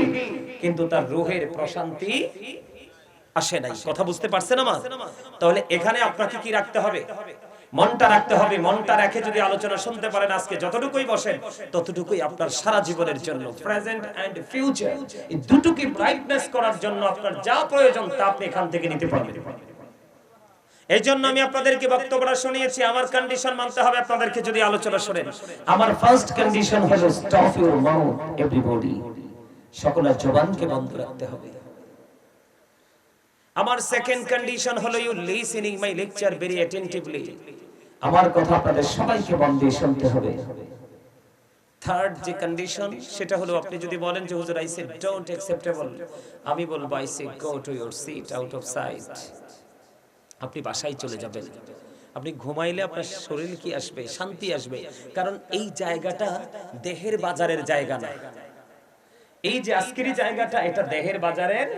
কিন্তু তার রূহের প্রশান্তি আসে নাই। কথা বুঝতে পারছেন আমার? তাহলে এখানে আপনাকে কি রাখতে হবে? মনটা রাখতে হবে। মনটা রেখে যদি আলোচনা শুনতে পারেন আজকে যতটুকুই বসেন ততটুকুই আপনার সারা জীবনের জন্য, প্রেজেন্ট এন্ড ফিউচার, এই দুটোকে ব্রাইটনেস করার জন্য আপনার যা প্রয়োজন তা আপনি এখান থেকে নিতে পারবেন। এই জন্য আমি আপনাদেরকে বক্তব্যটা শুনিয়েছি। আমার কন্ডিশন মানতে হবে আপনাদেরকে যদি আলোচনা শুনেন। আমার ফার্স্ট কন্ডিশন হলো স্টপ ইউর মাউথ এভরিবডি, সকলের জবানকে বন্ধ রাখতে হবে। আমার সেকেন্ড কন্ডিশন হলো you listening my lecture very attentively, আমার কথা আপনাদের সবাইকে মন দিয়ে শুনতে হবে। থার্ড যে কন্ডিশন সেটা হলো আপনি যদি বলেন যে হুজুর আই সে ডোন্ট অ্যাকসেপ্টেবল, আমি বলবো I say go to your seat out of sight. আপনি বাসায় চলে যাবেন। আপনি ঘুমাইলে আপনার শরীর কি আসবে? শান্তি আসবে। কারণ এই জায়গাটা দেহের বাজারের জায়গা না। এই যে আজকের জায়গাটা এটা দেহের বাজারের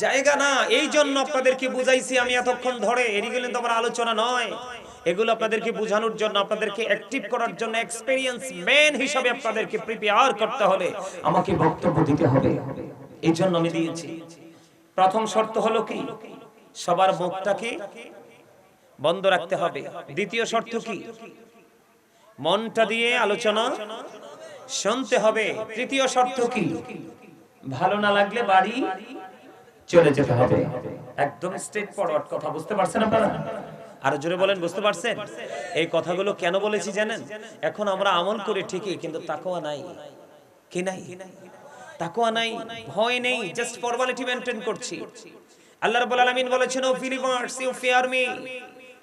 জায়গা না। এই জন্য আপনাদেরকে বুঝাইছি আমি এতক্ষণ ধরে। এগুলো তো আমার আলোচনা নয়, এগুলো আপনাদেরকে বোঝানোর জন্য, আপনাদেরকে অ্যাক্টিভ করার জন্য, এক্সপেরিয়েন্স ম্যান হিসেবে আপনাদেরকে প্রিপেয়ার করতে হলে আমাকে বক্তব্য দিতে হবে। এই জন্য আমি দিয়েছি। প্রথম শর্ত হলো কি? সবার মুখটাকে বন্ধ রাখতে হবে। দ্বিতীয় শর্ত কি? মনটা দিয়ে আলোচনা শুনতে হবে। তৃতীয় শর্ত কি? ভালো না লাগলে বাড়ি চলে যেতে হবে। একদম স্ট্রেট ফরওয়ার্ড কথা। বুঝতে পারছেন আপনারা? আর জোরে বলেন, বুঝতে পারছেন? এই কথাগুলো কেন বলেছি জানেন? এখন আমরা আমল করি ঠিকই কিন্তু তাকওয়া নাই। কি নাই? তাকওয়া নাই, ভয় নেই, জাস্ট ফর্মালিটি মেইনটেইন করছি। আল্লাহ রাব্বুল আলামিন বলেছেন, O believers you fear me.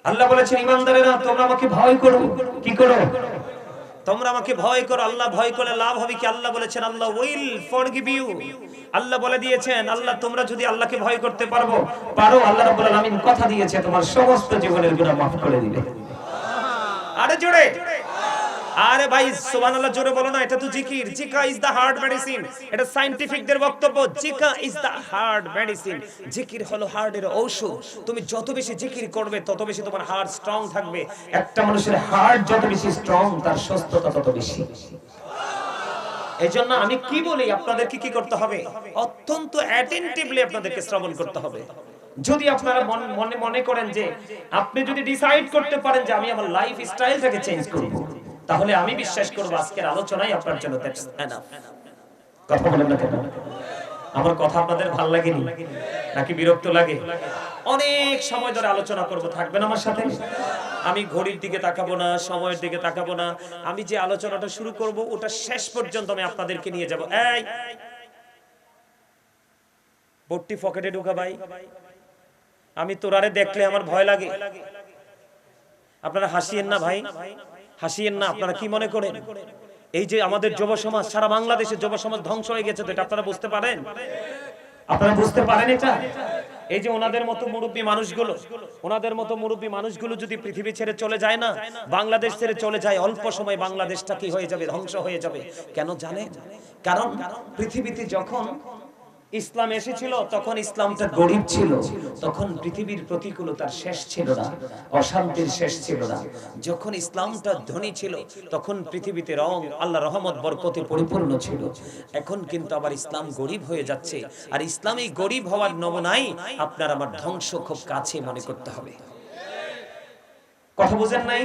আল্লাহ বলেছেন ঈমানদারেরা তোমরা আমাকে ভয় করো। কি করো? তোমরা আমাকে ভয় করো। আল্লাহ ভয় করলে লাভ হবে কি? আল্লাহ বলেছেন আল্লাহ উইল ফরগিভ ইউ। আল্লাহ বলে দিয়েছেন আল্লাহ তোমরা যদি আল্লাহকে ভয় করতে পারো, আল্লাহ রাব্বুল আলামিন কথা দিয়েছে তোমার সমস্ত জীবনের গুনাহ মাফ করে দিবে। আরে জোরে আরে ভাই সুবহানাল্লাহ জোরে বলো না, এটা তো জিকির। জিকা ইজ দা হার্ট মেডিসিন, এটা সায়েন্টিফিকদের বক্তব্য। জিকা ইজ দা হার্ট মেডিসিন, জিকির হলো হার্টের ঔষধ। তুমি যত বেশি জিকির করবে তত বেশি তোমার হার্ট স্ট্রং থাকবে। একটা মানুষের হার্ট যত বেশি স্ট্রং তার সুস্থতা তত বেশি। এইজন্য আমি কি বলি, আপনাদেরকে কি করতে হবে? অত্যন্ত অ্যাটেনটিভলি আপনাদেরকে শ্রবণ করতে হবে। যদি আপনারা মনে করেন যে আপনি যদি ডিসাইড করতে পারেন যে আমি আমার লাইফ স্টাইলটাকে চেঞ্জ করব, তাহলে আমি বিশ্বাস করব আজকের আলোচনাই আপনার জন্য দ্যাটস এনাফ। কথা বলেন না কেন? আমার কথা আপনাদের ভালো লাগেনি নাকি বিরক্ত লাগে? অনেক সময় ধরে আলোচনা করব, থাকবেন আমার সাথে? আমি ঘড়ির দিকে তাকাবো না, সময়ের দিকে তাকাবো না। আমি যে আলোচনাটা শুরু করব ওটা শেষ পর্যন্ত আমি আপনাদেরকে নিয়ে যাব। এই বট্টি পকেটে ঢুকা ভাই, আমি তোরারে দেখলে আমার ভয় লাগে। আপনারা হাসিয়েন না ভাই, হাসিয়েন না। আপনারা কি মনে করেন এই যে আমাদের যুব সমাজ, সারা বাংলাদেশের যুব সমাজ ধ্বংস হয়ে গেছে, তো এটা আপনারা বুঝতে পারেন? আপনারা বুঝতে পারেন এটা? এই যে ওনাদের মতো মুরব্বী মানুষগুলো যদি পৃথিবী ছেড়ে চলে যায় না, বাংলাদেশ ছেড়ে চলে যায়, অল্প সময় বাংলাদেশটা কি হয়ে যাবে? ধ্বংস হয়ে যাবে। কেন জানেন? কারণ পৃথিবীতে যখন ইসলাম এসেছিল তখন ইসলামটা গরিব ছিল, তখন পৃথিবীর প্রতিকূলতার শেষ ছিল না, অশান্তির শেষ ছিল না। যখন ইসলামটা ধনী ছিল তখন পৃথিবীতে আল্লাহ রহমত বরকতে পরিপূর্ণ ছিল। এখন কিন্তু আবার ইসলাম গরিব হয়ে যাচ্ছে, আর ইসলামী গরিব হওয়ার নমুনাই আপনার আমার ধ্বংস খুব কাছে মনে করতে হবে। কথা বুঝেন নাই?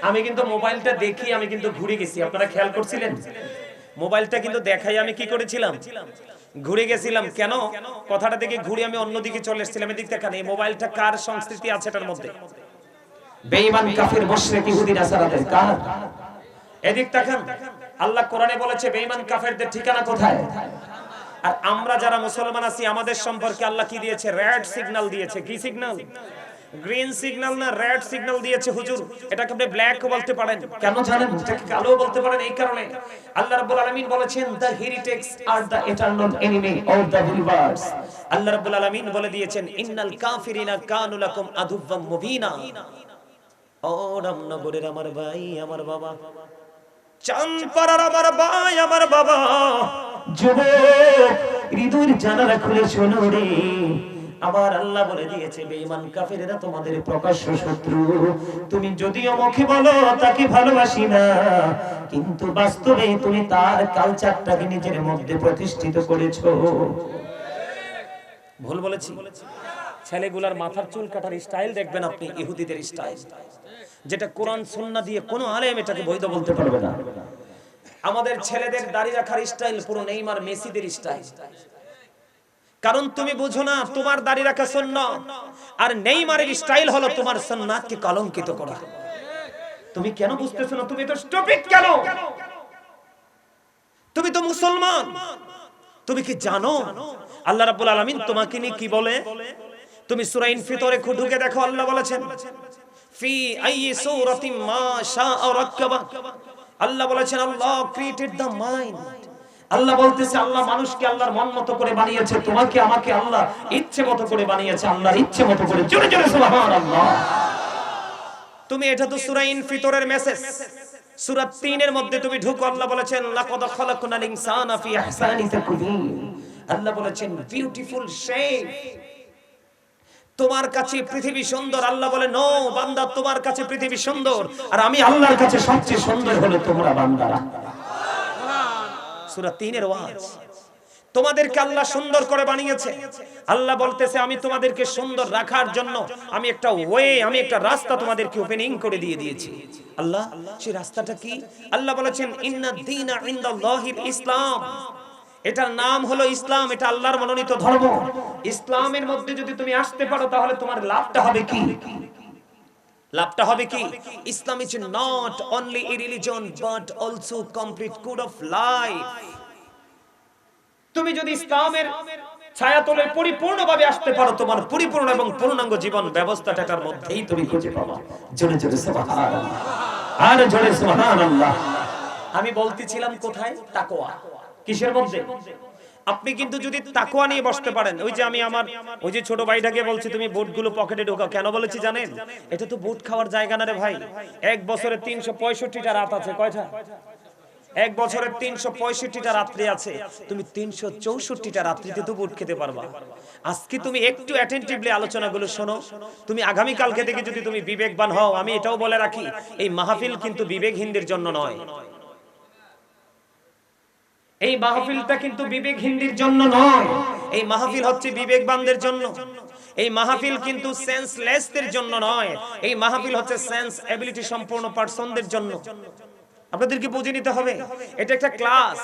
আমি কিন্তু মোবাইলটা দেখি, আমি কিন্তু ঘুরে গেছি। আপনারা খেয়াল করছিলেন? মোবাইলটা কিন্তু দেখাই আমি কি করেছিলাম? ঘুরে গেছিলাম। কেন? কথাটা দেখে ঘুরে আমি অন্যদিকে চলে এসেছিলাম। এদিক দেখেন, এই মোবাইলটা কার সংস্কৃতি আছে এটার মধ্যে? বেঈমান কাফির মুশরিক ইহুদি নাসারাদের। কার? এদিক দেখেন, আল্লাহ কোরআনে বলেছে বেঈমান কাফেরদের ঠিকানা কোথায়? আর আমরা যারা মুসলমান আছি আমাদের সম্পর্কে আল্লাহ কি দিয়েছে? রেড সিগন্যাল দিয়েছে। কি সিগন্যাল? গ্রিন সিগন্যাল না রেড সিগন্যাল দিয়েছে হুজুর। এটাকে আপনি ব্ল্যাক বলতে পারেন। কেন জানেন? এটাকে কালো বলতে পারেন এই কারণে আল্লাহ রাব্বুল আলামিন বলেছেন the heretics are the eternal enemy of the believers. আল্লাহ রাব্বুল আলামিন বলে দিয়েছেন ইন্নাল কাফিরিনা কানু লাকুম আদুওয়াম মুবিনা। ও রামনগরের আমার ভাই, আমার বাবা, চাঁদপাড়ার আমার ভাই, আমার বাবা, যুবক হৃদয়ের জানালা খুলে শোনো রে, আমার আল্লাহ বলে দিয়েছে বেঈমান কাফেরেরা তোমাদের প্রকাশ্য শত্রু। তুমি যদিও মুখে বলো তাকে ভালোবাসি না, কিন্তু বাস্তবে তুমি তার কালচারটাকে নিজের মধ্যে প্রতিষ্ঠিত করেছো। ভুল বলেছি? ছেলেগুলার মাথার চুল কাটার স্টাইল দেখবেন আপনি ইহুদিদের স্টাইল, যেটা কোরআন সুন্নাহ দিয়ে কোনো আলেম এটাকে বৈধ বলতে পারবে না। আমাদের ছেলেদের দাড়ি রাখার স্টাইল পুরো নেইমার মেসিদের স্টাইল। কারণ তুমি বুঝো না তোমার দাড়ি রাখা সুন্নাহ, আর নেইমারের স্টাইল হলো তোমার সুন্নাহকে কলঙ্কিত করা। তুমি কেন বুঝতেছো না? তুমি তো স্টুপিড কেন? তুমি তো মুসলমান। তুমি কি জানো আল্লাহ রাব্বুল আলামিন তোমাকে নিয়ে কি বলে? তুমি সূরা ইনফিতরে ঢুকে দেখো, আল্লাহ বলেছেন ফি আইয়ি সূরাতিন মা শাআ রাক্কাবা। আল্লাহ বলেছেন আল্লাহ ক্রিয়েটেড দ্য মাইন্ড। আল্লাহ বলতেছে আল্লাহ মানুষকে আল্লাহর মন মতো করে বানিয়েছে, তোমাকে আমাকে আল্লাহ ইচ্ছে মতো করে বানিয়েছে, আল্লাহর ইচ্ছে মতো করে। জোরে জোরে সুবহানাল্লাহ। তুমি এটা তো সূরা ইনফিতরের মেসেজ। সূরা 3 এর মধ্যে তুমি ঢুকো, আল্লাহ বলেছেন লাকাদ খালাকনাল ইনসানা ফি আহসানি তাকওয়িম। আল্লাহ বলেছেন বিউটিফুল শেপ। তোমার কাছে পৃথিবী সুন্দর। আল্লাহ বলে নো বান্দা, তোমার কাছে পৃথিবী সুন্দর, আর আমি আল্লাহর কাছে সবচেয়ে সুন্দর হলো তোমরা বান্দারা। সূরা 3 এর ওয়াজ। তোমাদেরকে আল্লাহ সুন্দর করে বানিয়েছে। আল্লাহ বলতেছে আমি তোমাদেরকে সুন্দর রাখার জন্য আমি একটা ওয়ে, আমি একটা রাস্তা তোমাদেরকে ওপেনিং করে দিয়েছি। আল্লাহ সেই রাস্তাটা কি? আল্লাহ বলেছেন ইন্নাদ দীনা ইনদাল্লাহিল ইসলাম। এটার নাম হলো ইসলাম, এটা আল্লাহর মনোনীত ধর্ম। ইসলামের মধ্যে যদি তুমি আসতে পারো তাহলে তোমার লাভটা হবে কি? লাভটা হবে কি? Islam is not only a religion but also complete code of life. তুমি যদি ইসলামের ছায়াতলে পরিপূর্ণভাবে আসতে পারো, তোমার পরিপূর্ণ এবং পূর্ণাঙ্গ জীবন ব্যবস্থাটা এটার মধ্যেই তুমি খুঁজে পাবা। জোরে জোরে সুবহানাল্লাহ, আর জোরে সুবহানাল্লাহ। আমি বলতেছিলাম কোথায়? তাকওয়া। কিসের মধ্যে? আপনি কিন্তু যদি তাকওয়া নিয়ে বসতে পারেন, ওই যে আমি আমার ওই যে ছোট ভাইটাকে বলছি তুমি বুটগুলো পকেটে ঢোকাও, কেন বলেছি জানেন? এটা তো বুট খাওয়ার জায়গা না রে ভাই। এক বছরে 365টা রাত আছে, কয়টা? এক বছরে 365টা রাত্রি আছে, তুমি 364টা রাত্রিতে তো বুট খেতে পারবা। আজকে তুমি একটু অ্যাটেনটিভলি আলোচনাগুলো শোনো, তুমি আগামী কালকে থেকে যদি তুমি বিবেকবান হও, আমি এটাও বলে রাখি এই মাহফিল কিন্তু বিবেকহীনদের জন্য নয়। এই মাহফিলটা কিন্তু বিবেকহীনদের জন্য নয়, এই মাহফিল হচ্ছে বিবেকবানদের জন্য। এই মাহফিল কিন্তু সেন্সলেসদের জন্য নয়, এই মাহফিল হচ্ছে সেন্স এবিলিটি সম্পূর্ণ পারসনদের জন্য। আপনাদেরকে বুঝে নিতে হবে, এটা একটা ক্লাস,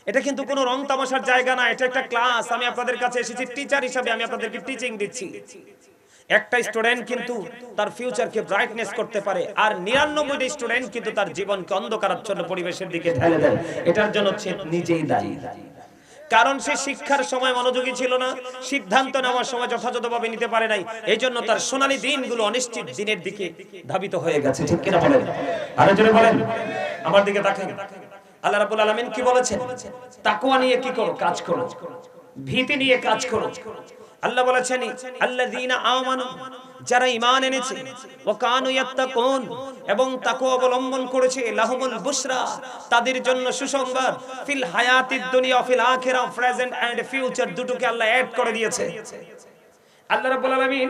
এটা কিন্তু কোনো রং তামাশার জায়গা না, এটা একটা ক্লাস। আমি আপনাদের কাছে এসেছি টিচার হিসেবে, আমি আপনাদেরকে টিচিং দিচ্ছি। একটা স্টুডেন্ট কিন্তু তার ফিউচারকে ব্রাইটনেস করতে পারে, আর 99টা স্টুডেন্ট কিন্তু তার জীবনকে অন্ধকারাচ্ছন্ন পরিবেশের দিকে ঠেলে দেয়। এটার জন্য সে নিজেই দায়ী, কারণ সে শিক্ষার সময় মনোযোগী ছিল না, সিদ্ধান্ত নেওয়ার সময় যথাযথভাবে নিতে পারে নাই। এই জন্য তার সোনালী দিনগুলো অনিশ্চিত দিনের দিকে ধাবিত হয়ে গেছে। ঠিক কিনা বলেন? আরো জোরে বলেন, আমার দিকে তাকান। আল্লাহ রাব্বুল আলামিন কি বলেছেন? তাকওয়া নিয়ে কি করো? কাজ করো, ভীতি নিয়ে কাজ করো। আল্লাহ বলেছেন আল্লাযীনা আমানু, যারা ঈমান এনেছে, ওয়া কানু ইয়াত্তাকুন, এবং তাকওয়া অবলম্বন করেছে, লাহুমুল বুশরা, তাদের জন্য সুসংবাদ, ফিল হায়াতিদ দুনিয়া ফিল আখিরা, প্রেজেন্ট এন্ড ফিউচার দুটোকে আল্লাহ এড করে দিয়েছে। আল্লাহ রাব্বুল আলামিন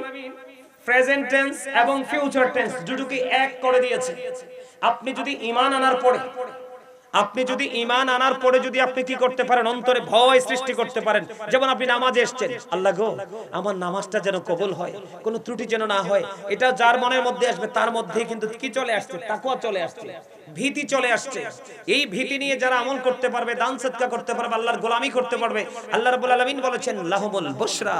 প্রেজেন্ট টেন্স এবং ফিউচার টেন্স দুটোকে এক করে দিয়েছে। আপনি যদি ঈমান আনার পরে, যদি আপনি কি করতে পারেন, অন্তরে ভয় সৃষ্টি করতে পারেন। যেমন আপনি নামাজে এসেছেন, আল্লাহ গো আমার নামাজটা যেন কবুল হয়, কোনো ত্রুটি যেন না হয়, এটা যার মনের মধ্যে আসবে তার মধ্যেই কিন্তু কি চলে আসছে? তাকওয়া চলে আসছে, ভীতি চলে আসছে। এই ভীতি নিয়ে যারা আমল করতে পারবে, দান সদকা করতে পারবে, আল্লাহর গোলামি করতে পারবে, আল্লাহ রাব্বুল আলামিন বলেছেন লাহুমুল বুশরা,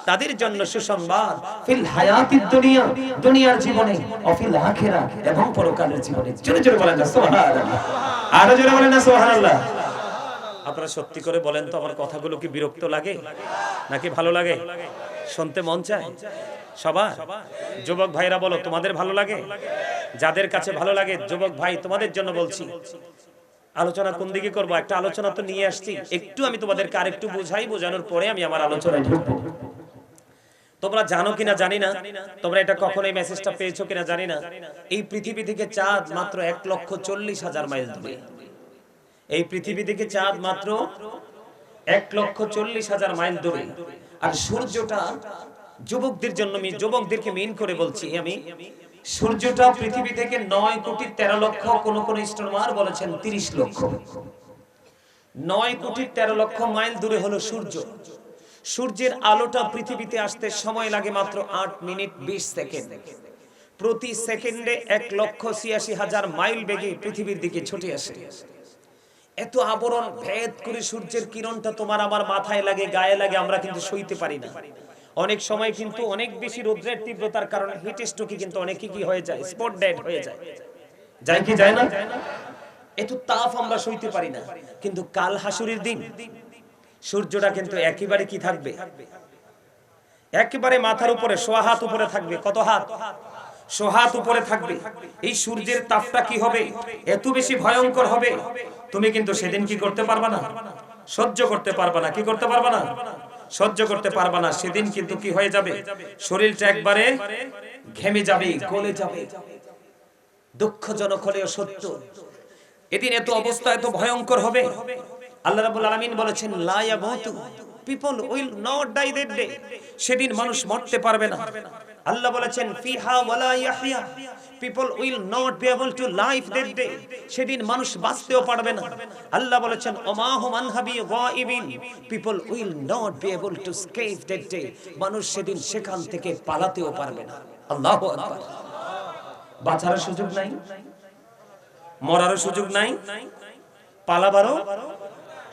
তাদের জন্য সুসংবাদ, ফিল হায়াতিদ দুনিয়া, দুনিয়ার জীবনে, ও ফিল আখিরা, এবং পরকালের জীবনে। জোরে জোরে বলেন না সুবহানাল্লাহ, আরো জোরে বলেন না সুবহানাল্লাহ। আপনারা সত্যি করে বলেন তো, আমার কথাগুলো কি বিরক্ত লাগে নাকি ভালো লাগে? শুনতে মন চায় সবার? যুবক ভাইরা বলো, তোমাদের ভালো লাগে? যাদের কাছে ভালো লাগে যুবক ভাই, তোমাদের জন্য বলছি, আলোচনা কোন দিকে করব? একটা আলোচনা তো নিয়ে আসছি, একটু আমি তোমাদেরকে আরেকটু বুঝাই, বোঝানোর পরে আমি আমার আলোচনায় ঢুকবো। তোমরা জানো কিনা জানি না, তোমরা এটা কখনো এই মেসেজটা পেয়েছো কিনা জানি না, এই পৃথিবী থেকে চাঁদ মাত্র 1,40,000 মাইল দূরে। এই পৃথিবী থেকে চাঁদ মাত্র 1,40,000 মাইল দূরে। আর সূর্যটা যুবকদের জন্য, আমি যুবকদেরকে মিন করে বলছি, আমি সূর্যটা পৃথিবী থেকে 9,13,00,000, কোন কোন স্ট্রোমার বলেছেন 30 লক্ষ। 9,13,00,000 মাইল দূরে হলো সূর্য। সূর্যের আলোটা পৃথিবীতে আসতে সময় লাগে মাত্র 8 মিনিট 20 সেকেন্ড। প্রতি সেকেন্ডে 1,86,000 মাইল বেগে পৃথিবীর দিকে ছুটে আসে। এত আবরণ ভেদ করে সূর্যের কিরণটা তোমার আমার মাথায় লাগে, গায়ে লাগে, আমরা কিন্তু সইতে পারি না। অনেক সময় কিন্তু অনেক বেশি রোদ্রের তীব্রতার কারণে হিট স্ট্রোকে কিন্তু অনেকে কি হয়ে যায়, স্পট ডেড হয়ে যায়। যায় কি যায় না? এত তাপ আমরা সইতে পারি না। কিন্তু কাল হাসুরের দিন সূর্যটা কিন্তু একেবারে কি থাকবে? একেবারে মাথার উপরে, সোয়া হাত উপরে থাকবে। কত হাত? সোহাত উপরে থাকবে। এই সূর্যের তাপটা কি হবে? এত বেশি ভয়ঙ্কর হবে, তুমি কিন্তু সেদিন কি করতে পারবা না? সহ্য করতে পারবা না। কি করতে পারবা না? সহ্য করতে পারবা না। সেদিন কিন্তু কি হয়ে যাবে? শরীরটা একবারে ঘেমে যাবে, গলে যাবে। দুঃখজনক হলেও সত্য, এদিন এত অবস্থা এত ভয়ঙ্কর হবে। আল্লাহ রাব্বুল আলামিন বলেছেন লা ইয়ামুতু, people will not die that day, সেদিন মানুষ মরতে পারবে না। আল্লাহ বলেছেন ফিহা ওয়ালা ইয়াহইয়া, people will not be able to live that day, সেদিন মানুষ বাঁচতেও পারবে না। আল্লাহ বলেছেন ওমা হুম আনহাবি গায়িবিন, people will not be able to escape that day, মানুষ সেদিন সেখান থেকে পালাতেও পারবে না। আল্লাহু আকবার। বাঁচার সুযোগ নাই, মরার সুযোগ নাই, পালাবারও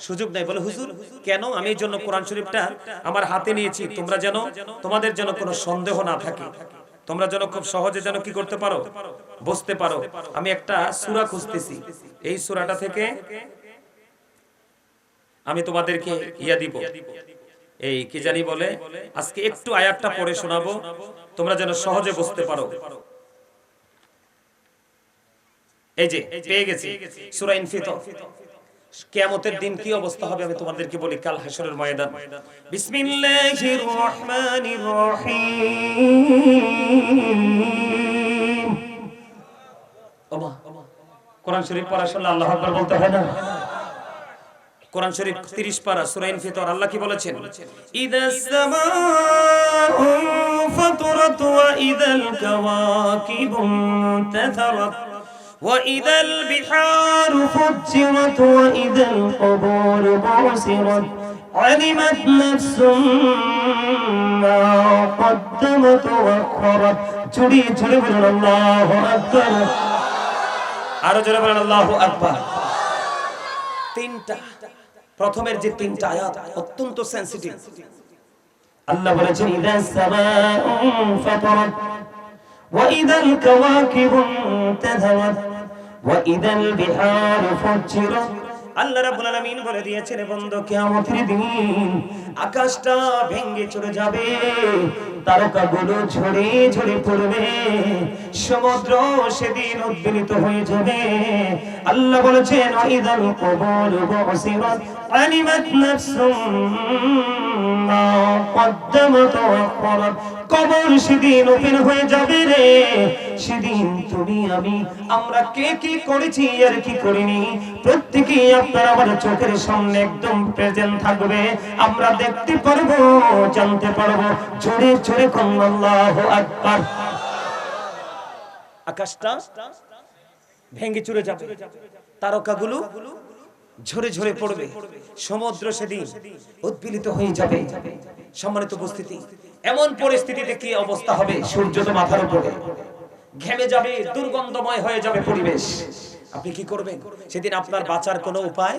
সুযোগ নাই। বলে হুজুর কেন? আমি এই জন্য কোরআন শরীফটা আমার হাতে নিয়েছি, তোমরা যেন, তোমাদের যেন কোনো সন্দেহ না থাকে, তোমরা যেন খুব সহজে যেন কি করতে পারো, বুঝতে পারো। আমি একটা সূরা খুঁজতেছি, এই সূরাটা থেকে আমি তোমাদেরকে ইয়া দিব, এই কি জানি বলে, আজকে একটু আয়াতটা পড়ে শোনাবো, তোমরা যেন সহজে বুঝতে পারো। এই যে পেয়ে গেছি সূরা ইনফিতর। কিয়ামতের দিন কি অবস্থা হবে আমি তোমাদেরকে বলি। কাল হাশরের ময়দান। বিসমিল্লাহির রহমানির রহিম। ওমা, কোরআন শরীফ পড়া শুনলে আল্লাহু আকবার বলতে হয় না? কোরআন শরীফ 30 পারা সূরা ইনফিতর আল্লাহ কি বলেছেন? ইদাস সামাউ ফাতরাত ওয়া ইদাল কাওয়াকিবু তাথারাত ওয়া ইদাল বিহারু ফুজ্জিরাত ওয়া ইদাল কুবুরু বুসিরাত আলিমাত নাফসুম মা কদ্দামাত ওয়া আখখারাত। জোরে জোরে বলুন আল্লাহু আকবার। আরো জোরে বলুন আল্লাহু আকবার। তিনটা, প্রথমের যে তিনটা আয়াত অত্যন্ত সেনসিটিভ। আল্লাহ বলেছেন ইদাস সামাউ ফাতারাত ওয়া ইদাল কাওয়াকিবু তাযারাত ওয়া ইদাল বিহারু ফুজ্জিরাত। আল্লাহ রাব্বুল আলামিন বলে দিয়েছেন বন্ধু কিয়ামতের দিন আকাশটা ভেঙে চলে যাবে, তারকাগুলো ঝরে ঝরে পড়বে, সমুদ্র সেদিন উদ্বেলিত হয়ে যাবে। আল্লাহ বলেছেন ওয়াইদাল কুবুরু বুসিরাত আলিমাত নাফসুম মা কদ্দামাত ওয়া আখখারাত। কবর সেদিন ওপেন হয়ে যাবে রে। সেদিন তুমি আমি আমরা কে কি করেছি আর কি করিনি প্রত্যেকেই আপনার আমার চোখের সামনে একদম প্রেজেন্ট থাকবে। আমরা দেখতে পারবো, জানতে পারবো। জোরে জোরে কোন আল্লাহু আকবার। আকাশটা ভেঙে চুরে যাবে, তারকাগুলো ঝরে ঝরে পড়বে, সমুদ্র সেদিন উদ্বেলিত হয়ে যাবে। সম্মানিত উপস্থিতি, এমন পরিস্থিতিতে কি অবস্থা হবে? সূর্য তো মাথার উপরে, ঘেমে যাবে, দুর্গন্ধময় হয়ে যাবে পরিবেশ। আপনি কি করবেন সেদিন? আপনার বাঁচার কোনো উপায়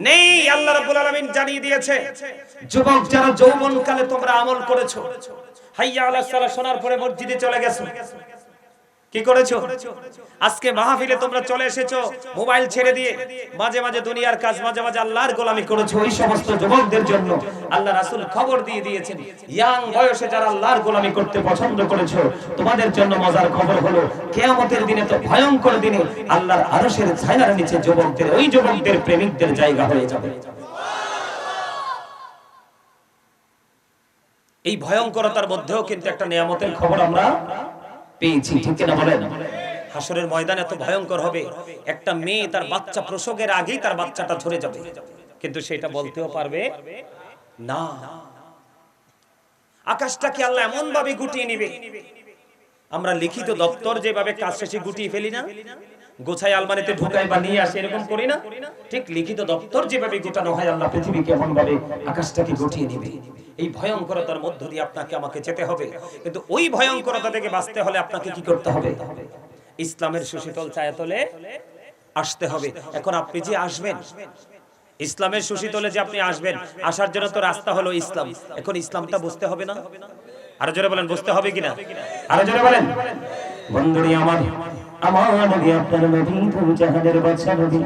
নেই। আল্লাহ রাব্বুল আলামিন জানিয়ে দিয়েছে, যুবক যারা যৌবনকালে তোমরা আমল করেছো, হাইয়া আলাস সালাহ শোনার পরে মসজিদে চলে গেছো, কি করেছো? আজকে মাহফিলে তোমরা চলে এসেছো মোবাইল ছেড়ে দিয়ে, মাঝে মাঝে দুনিয়ার কাজ, মাঝে মাঝে আল্লাহর গোলামি করেছো। ওই সমস্ত যুবকদের জন্য আল্লাহ রাসূল খবর দিয়ে দিয়েছেন, ইয়াং বয়সে যারা আল্লাহর গোলামি করতে পছন্দ করেছো, তোমাদের জন্য মজার খবর হলো কিয়ামতের দিনে তো ভয়ঙ্কর দিনে আল্লাহর আরশের ছায়ার নিচে যুবকদের, ওই যুবকদের প্রেমিকদের জায়গা হয়ে যাবে। এই ভয়ঙ্করতার মধ্যেও কিন্তু একটা নিয়ামতের খবর আমরা পেয়েছি, ঠিক না বলেন? হাসরের ময়দান এত ভয়ঙ্কর হবে, একটা মেয়ে তার বাচ্চা প্রসবের আগেই তার বাচ্চাটা ঝরে যাবে, কিন্তু সেটা বলতেও পারবে না। আকাশটাকে আল্লাহ এমন ভাবে গুটিয়ে নেবে, আমরা লিখিত দপ্তর যেভাবে কাজ শেষে গুটিয়ে ফেলি না, গোছাই আলমারিতে ঢুকাই বা নিয়ে আসি, এরকম করি না? ঠিক লিখিত দপ্তর যেভাবে গোটানো হয়, আল্লাহ পৃথিবীকে এমন ভাবে আকাশটাকে গুটিয়ে নেবে। এই ভয়ঙ্করতার মধ্য দিয়ে আপনাকে আমাকে যেতে হবে, কিন্তু ওই ভয়ঙ্করতা থেকে বাঁচতে হলে আপনাকে কি করতে হবে? ইসলামের সুশীতল ছায়াতলে আসতে হবে। এখন আপনি যে আসবেন, ইসলামের সুশীতলে যে আপনি আসবেন, আসার জন্য তো রাস্তা হলো ইসলাম। এখন ইসলামটা বুঝতে হবে না? আরো জোরে বলেন, বুঝতে হবে কিনা? আরো জোরে বলেন। বন্ধুরা আমার, আমার নবী আপনার নবী তুমি জাহানের বাদশা নবী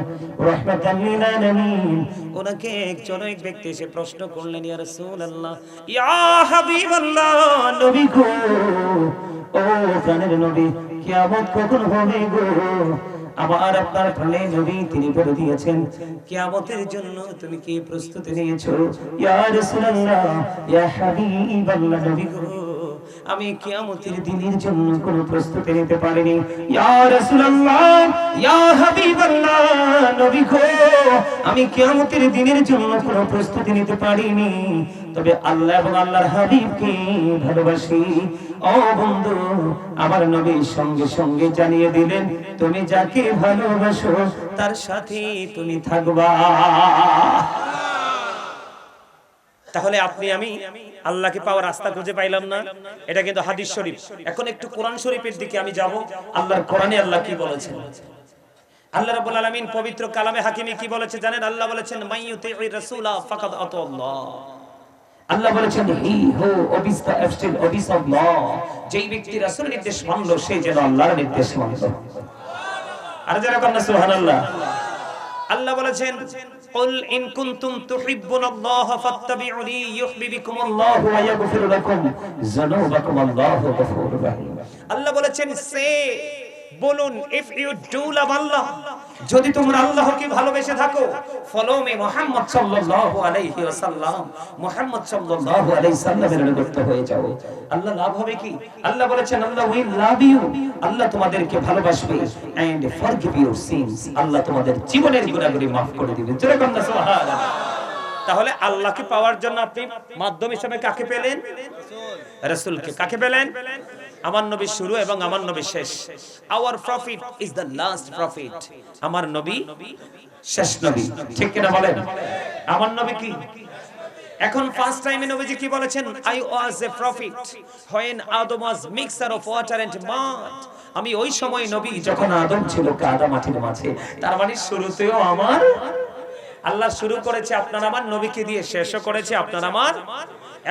রাহমাতাল লিল আলামিন, ওনাকে একজন এক ব্যক্তি এসে প্রশ্ন করলেন, ইয়া রাসূলুল্লাহ, ইয়া হাবিবাল্লাহ, নবী গো, ও প্রাণের নবী, কিয়ামত কখন হবে গো? আবার আপনার প্রাণের নবী তিনি বলে দিয়েছেন, কিয়ামতের জন্য তুমি কি প্রস্তুতি নিয়েছো? ইয়া রাসূলুল্লাহ, ইয়া হাবিবাল্লাহ, নবী গো, আমি কিয়ামতের দিনের জন্য কোনো প্রস্তুতি নিতে পারিনি। ইয়া রাসূলুল্লাহ, ইয়া হাবিবাল্লাহ, নবী গো, আমি কিয়ামতের দিনের জন্য কোনো প্রস্তুতি নিতে পারিনি, তবে আল্লাহ এবং আল্লাহর হাবিবকে ভালোবাসি। ও বন্ধু, আমার নবী সঙ্গে সঙ্গে জানিয়ে দিলেন, তুমি যাকে ভালোবাসো তার সাথে তুমি থাকবা। তাহলে আপনি আমি আল্লাহকে পাওয়ার রাস্তা খুঁজে পাইলাম না, এটা কিন্তু হাদিস শরীফ। এখন একটু কোরআন শরীফের দিকে আমি যাব। আল্লাহর কোরআনে আল্লাহ কি বলেছেন? আল্লাহ রাব্বুল আলামিন পবিত্র কালামে হাকিমে কি বলেছে জানেন? আল্লাহ বলেছেন, মাইয়ুতি'ir রাসূলা ফাকাদ আতাল্লাহ। আল্লাহ বলেছেন, হি হু ওবিস দ্য এফস্টিল ওবিস অফ ল, যেই ব্যক্তি রাসূলের নির্দেশ মানলো সে যেন আল্লাহর নির্দেশ মানলো। আর যারা কন্না সুবহানাল্লাহ। আল্লাহ বলেছেন, কুল ইন কুনতুম তুহিব্বুনাল্লাহা ফাত্তাবিউনি ইউহিব্বুকুমুল্লাহু ওয়া ইয়াগফির লাকুম যুনুবাকুম আল্লাহু গফুরুর রহিম। আল্লাহ বলেছেন, সে বলুন, ইফ ইউ ডু লাভ আল্লাহ, যদি তোমরা আল্লাহকে ভালোবেসে থাকো, ফলো মি মুহাম্মদ সাল্লাল্লাহু আলাইহি ওয়াসাল্লাম, মুহাম্মদ সাল্লাল্লাহু আলাইহি সাল্লামের অনুগত হয়ে যাও। আল্লাহ লাভ হবে কি? আল্লাহ বলেছেন আল্লাহ উইল লাভ ইউ, আল্লাহ তোমাদেরকে ভালোবাসবে, এন্ড ফরগিভ ইউর সিনস, আল্লাহ তোমাদের জীবনের গুনাহগুলি maaf করে দিবেন। জোরে বলুন সুবহানাল্লাহ। তাহলে আল্লাহকে পাওয়ার জন্য আপনি মাধ্যম হিসেবে কাকে পেলেন? রাসূলকে। কাকে পেলেন? আমার নবী শুরু এবং আমার নবী শেষ। Our prophet is the last prophet. আমার নবী শেষ নবী, ঠিক কিনা বলেন? আমার নবী কি? এখন ফার্স্ট টাইমে নবীজি কি বলেছেন? I was a profit when Adam was mixture of water and mud। আমি ওই সময় নবী যখন আদম ছিল কাদা মাটির মাঝে। তার মানে শুরুতেও আমার আল্লাহ শুরু করেছে আপনার আমার নবীকে দিয়ে, শেষও করেছে আপনার আমার।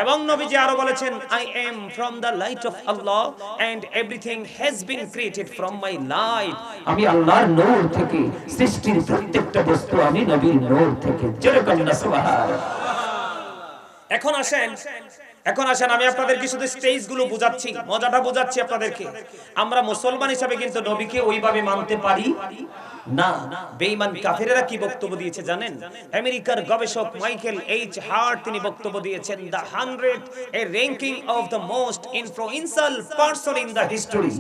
এবং নবীজি আরো বলেছেন I am from the light of Allah and everything has been created from my light। আমি আল্লাহর নূর থেকে, সৃষ্টির প্রত্যেকটা বস্তু আমি নবীর নূর থেকে। জোরে বলুন সুবহানাল্লাহ। এখন আসেন আমি আপনাদেরকে শুধু স্টেজ গুলো বুঝাচ্ছি, মজাটা বুঝাচ্ছি আপনাদেরকে। আমরা মুসলমান হিসেবে কিন্তু নবীকে ওইভাবে মানতে পারি না। বেঈমান কাফেররা কি বক্তব্য দিয়েছে জানেন? আমেরিকার গবেষক মাইকেল এইচ হার্ট তিনি বক্তব্য দিয়েছেন the 100 A ranking of the most influential person in the history.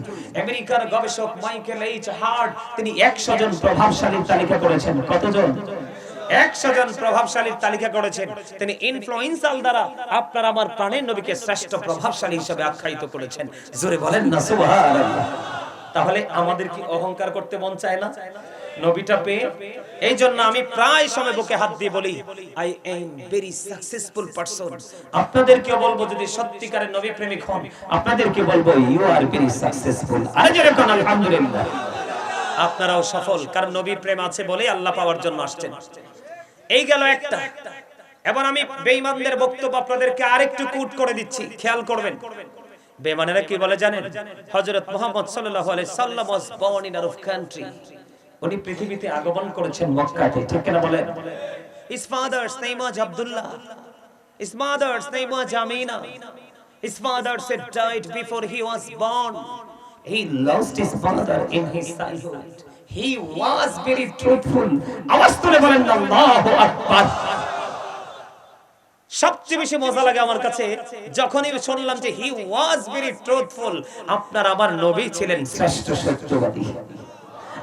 আমেরিকার গবেষক মাইকেল এইচ হার্ট তিনি 100 জন প্রভাবশালীর তালিকা করেছেন। কতজন? 100 জন প্রভাবশালীর তালিকা করেছেন। তিনি ইনফ্লুয়েন্সিয়াল দ্বারা আপনার আমার প্রাণের নবীকে শ্রেষ্ঠ প্রভাবশালী হিসেবে আখ্যায়িত করেছেন। জোরে বলেন না সুবহানাল্লাহ। তাহলে আমাদের কি অহংকার করতে মন চায় না নবীটা পেয়ে? এই জন্য আমি প্রায় সময় বুকে হাত দিয়ে বলি I am very successful person. আপনাদেরকে বলবো যদি সত্যিকারের নবী প্রেমিক হন, আপনাদেরকে বলবো ইউ আর ভেরি সাকসেসফুল। আরে জোরে কোন আলহামদুলিল্লাহ। আপনারাও সফল, কারণ নবী প্রেম আছে বলেই আল্লাহ পাওয়ার জন্য আসছেন। এই গেল একটা। এবার আমি বেঈমানদের বক্তব্য আপনাদেরকে আরেকটু কুট করে দিচ্ছি, খেয়াল করবেন। বেঈমানেরা কি বলে জানেন? হযরত মুহাম্মদ সাল্লাল্লাহু আলাইহি সাল্লাম was born in Arab country। উনি পৃথিবীতে আগমন করেছেন মক্কাতে, ঠিক কিনা বলেন? His father's name was Abdullah, his mother's name was Amina, his father said died before he was born, he lost his father in his childhood, he was very truthful। আওয়াজ তুলে বলেন আল্লাহু আকবার। সবচেয়ে বেশি মজা লাগে আমার কাছে যখনই শুনলাম যে হি ওয়াজ ভেরি ট্রুথফুল। আপনার আমার নবী ছিলেন শ্রেষ্ঠ সত্যবাদী।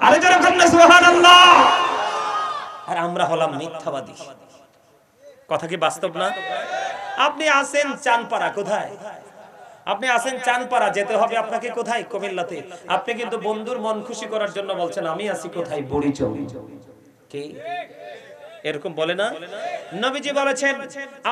আরে যারা বলেন সুবহানাল্লাহ। আর আমরা হলাম মিথ্যাবাদী। কথা কি বাস্তব না? আপনি আছেন চানপাড়া, কোথায়? আপনি আছেন চানপাড়া, যেতে হবে আপনাকে কোথায়? কুমিল্লাতে। আপনি কিন্তু বন্ধুর মন খুশি করার জন্য বলছেন আমি আছি কোথায়? বড়িচৌরি। কি এরকম বলে না? নবীজি বলেছেন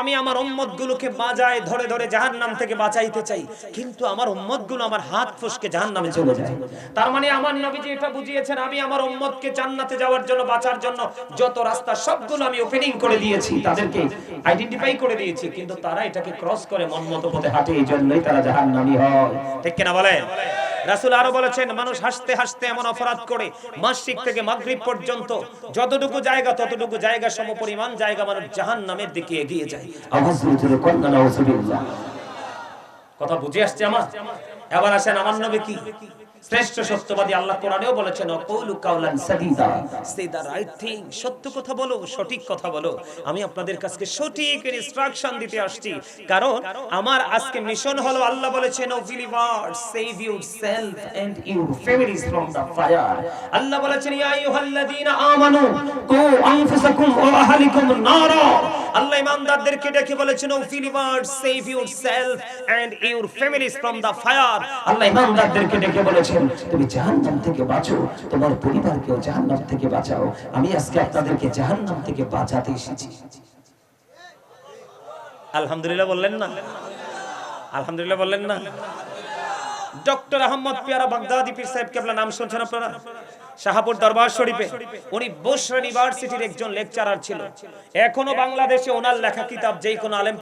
আমি আমার উম্মতগুলোকে বাজায় ধরে ধরে জাহান্নাম থেকে বাঁচাইতে চাই, কিন্তু আমার উম্মতগুলো আমার হাত ফসকে জাহান্নামে চলে যায়। তার মানে আমার নবীজি এটা বুঝিয়েছেন আমি আমার উম্মতকে জান্নাতে যাওয়ার জন্য, বাঁচার জন্য যত রাস্তা সবগুলো আমি ওপেনিং করে দিয়েছি, তাদেরকে আইডেন্টিফাই করে দিয়েছি, কিন্তু তারা এটাকে ক্রস করে মনমতো পথে হাঁটে, এই জন্যই তারা জাহান্নামী হয়। ঠিক কিনা বলেন? রাসূল আরো বলেছেন মানুষ হাসতে হাসতে এমন অপরাধ করে মাসরিক থেকে মাগরিব পর্যন্ত যতটুকু জায়গা ততটুকু জায়গা সমপরিমাণ জায়গা মানুষ জাহান্নামের দিকে এগিয়ে যায়। আওয়াজ জোরে কোন না নাউজুবিল্লাহ। কথা বুঝে আসছে আমার? এবার আসেন আমার নবী কি শ্রেষ্ঠ সত্যবাদী। আল্লাহ কোরআনেও বলেছেন অকুলু কাওলান সাদীদা, সে দা রাইট থিং, সত্য কথা বলো, সঠিক কথা বলো। আমি আপনাদের কাছে সঠিক ইনস্ট্রাকশন দিতে আসছি, কারণ আমার আজকে মিশন হলো আল্লাহ বলেছেন O believers save yourself and your families from the fire. আল্লাহ বলেছেন ইয়া আইয়ুহাল্লাযীনা আমানু কু আনফুসাকুম ওয়া আহলিকুম নারা। আল্লাহ ঈমানদারদেরকে ডেকে বলেছেন O believers save yourself and your families from the fire. আল্লাহ ঈমানদারদেরকে ডেকে বলেছেন তুমি জাহান্নাম থেকে বাঁচো, তোমার পরিবারকেও জাহান্নাম থেকে বাঁচাও। আমি আজকে আপনাদেরকে জাহান্নাম থেকে বাঁচাতে এসেছি। আলহামদুলিল্লাহ বললেন না? আলহামদুলিল্লাহ বললেন না? ডক্টর আহমদ পিয়ারা বাগদাদি পীর সাহেব কেবলা নাম শুনছেন আপনারা? শাহপুর দরবার শরীফে উনি বুশরা ইউনিভার্সিটির একজন লেকচারার ছিল। এখনো বাংলাদেশে ওনার লেখা কিতাব যেই কোনো আলেম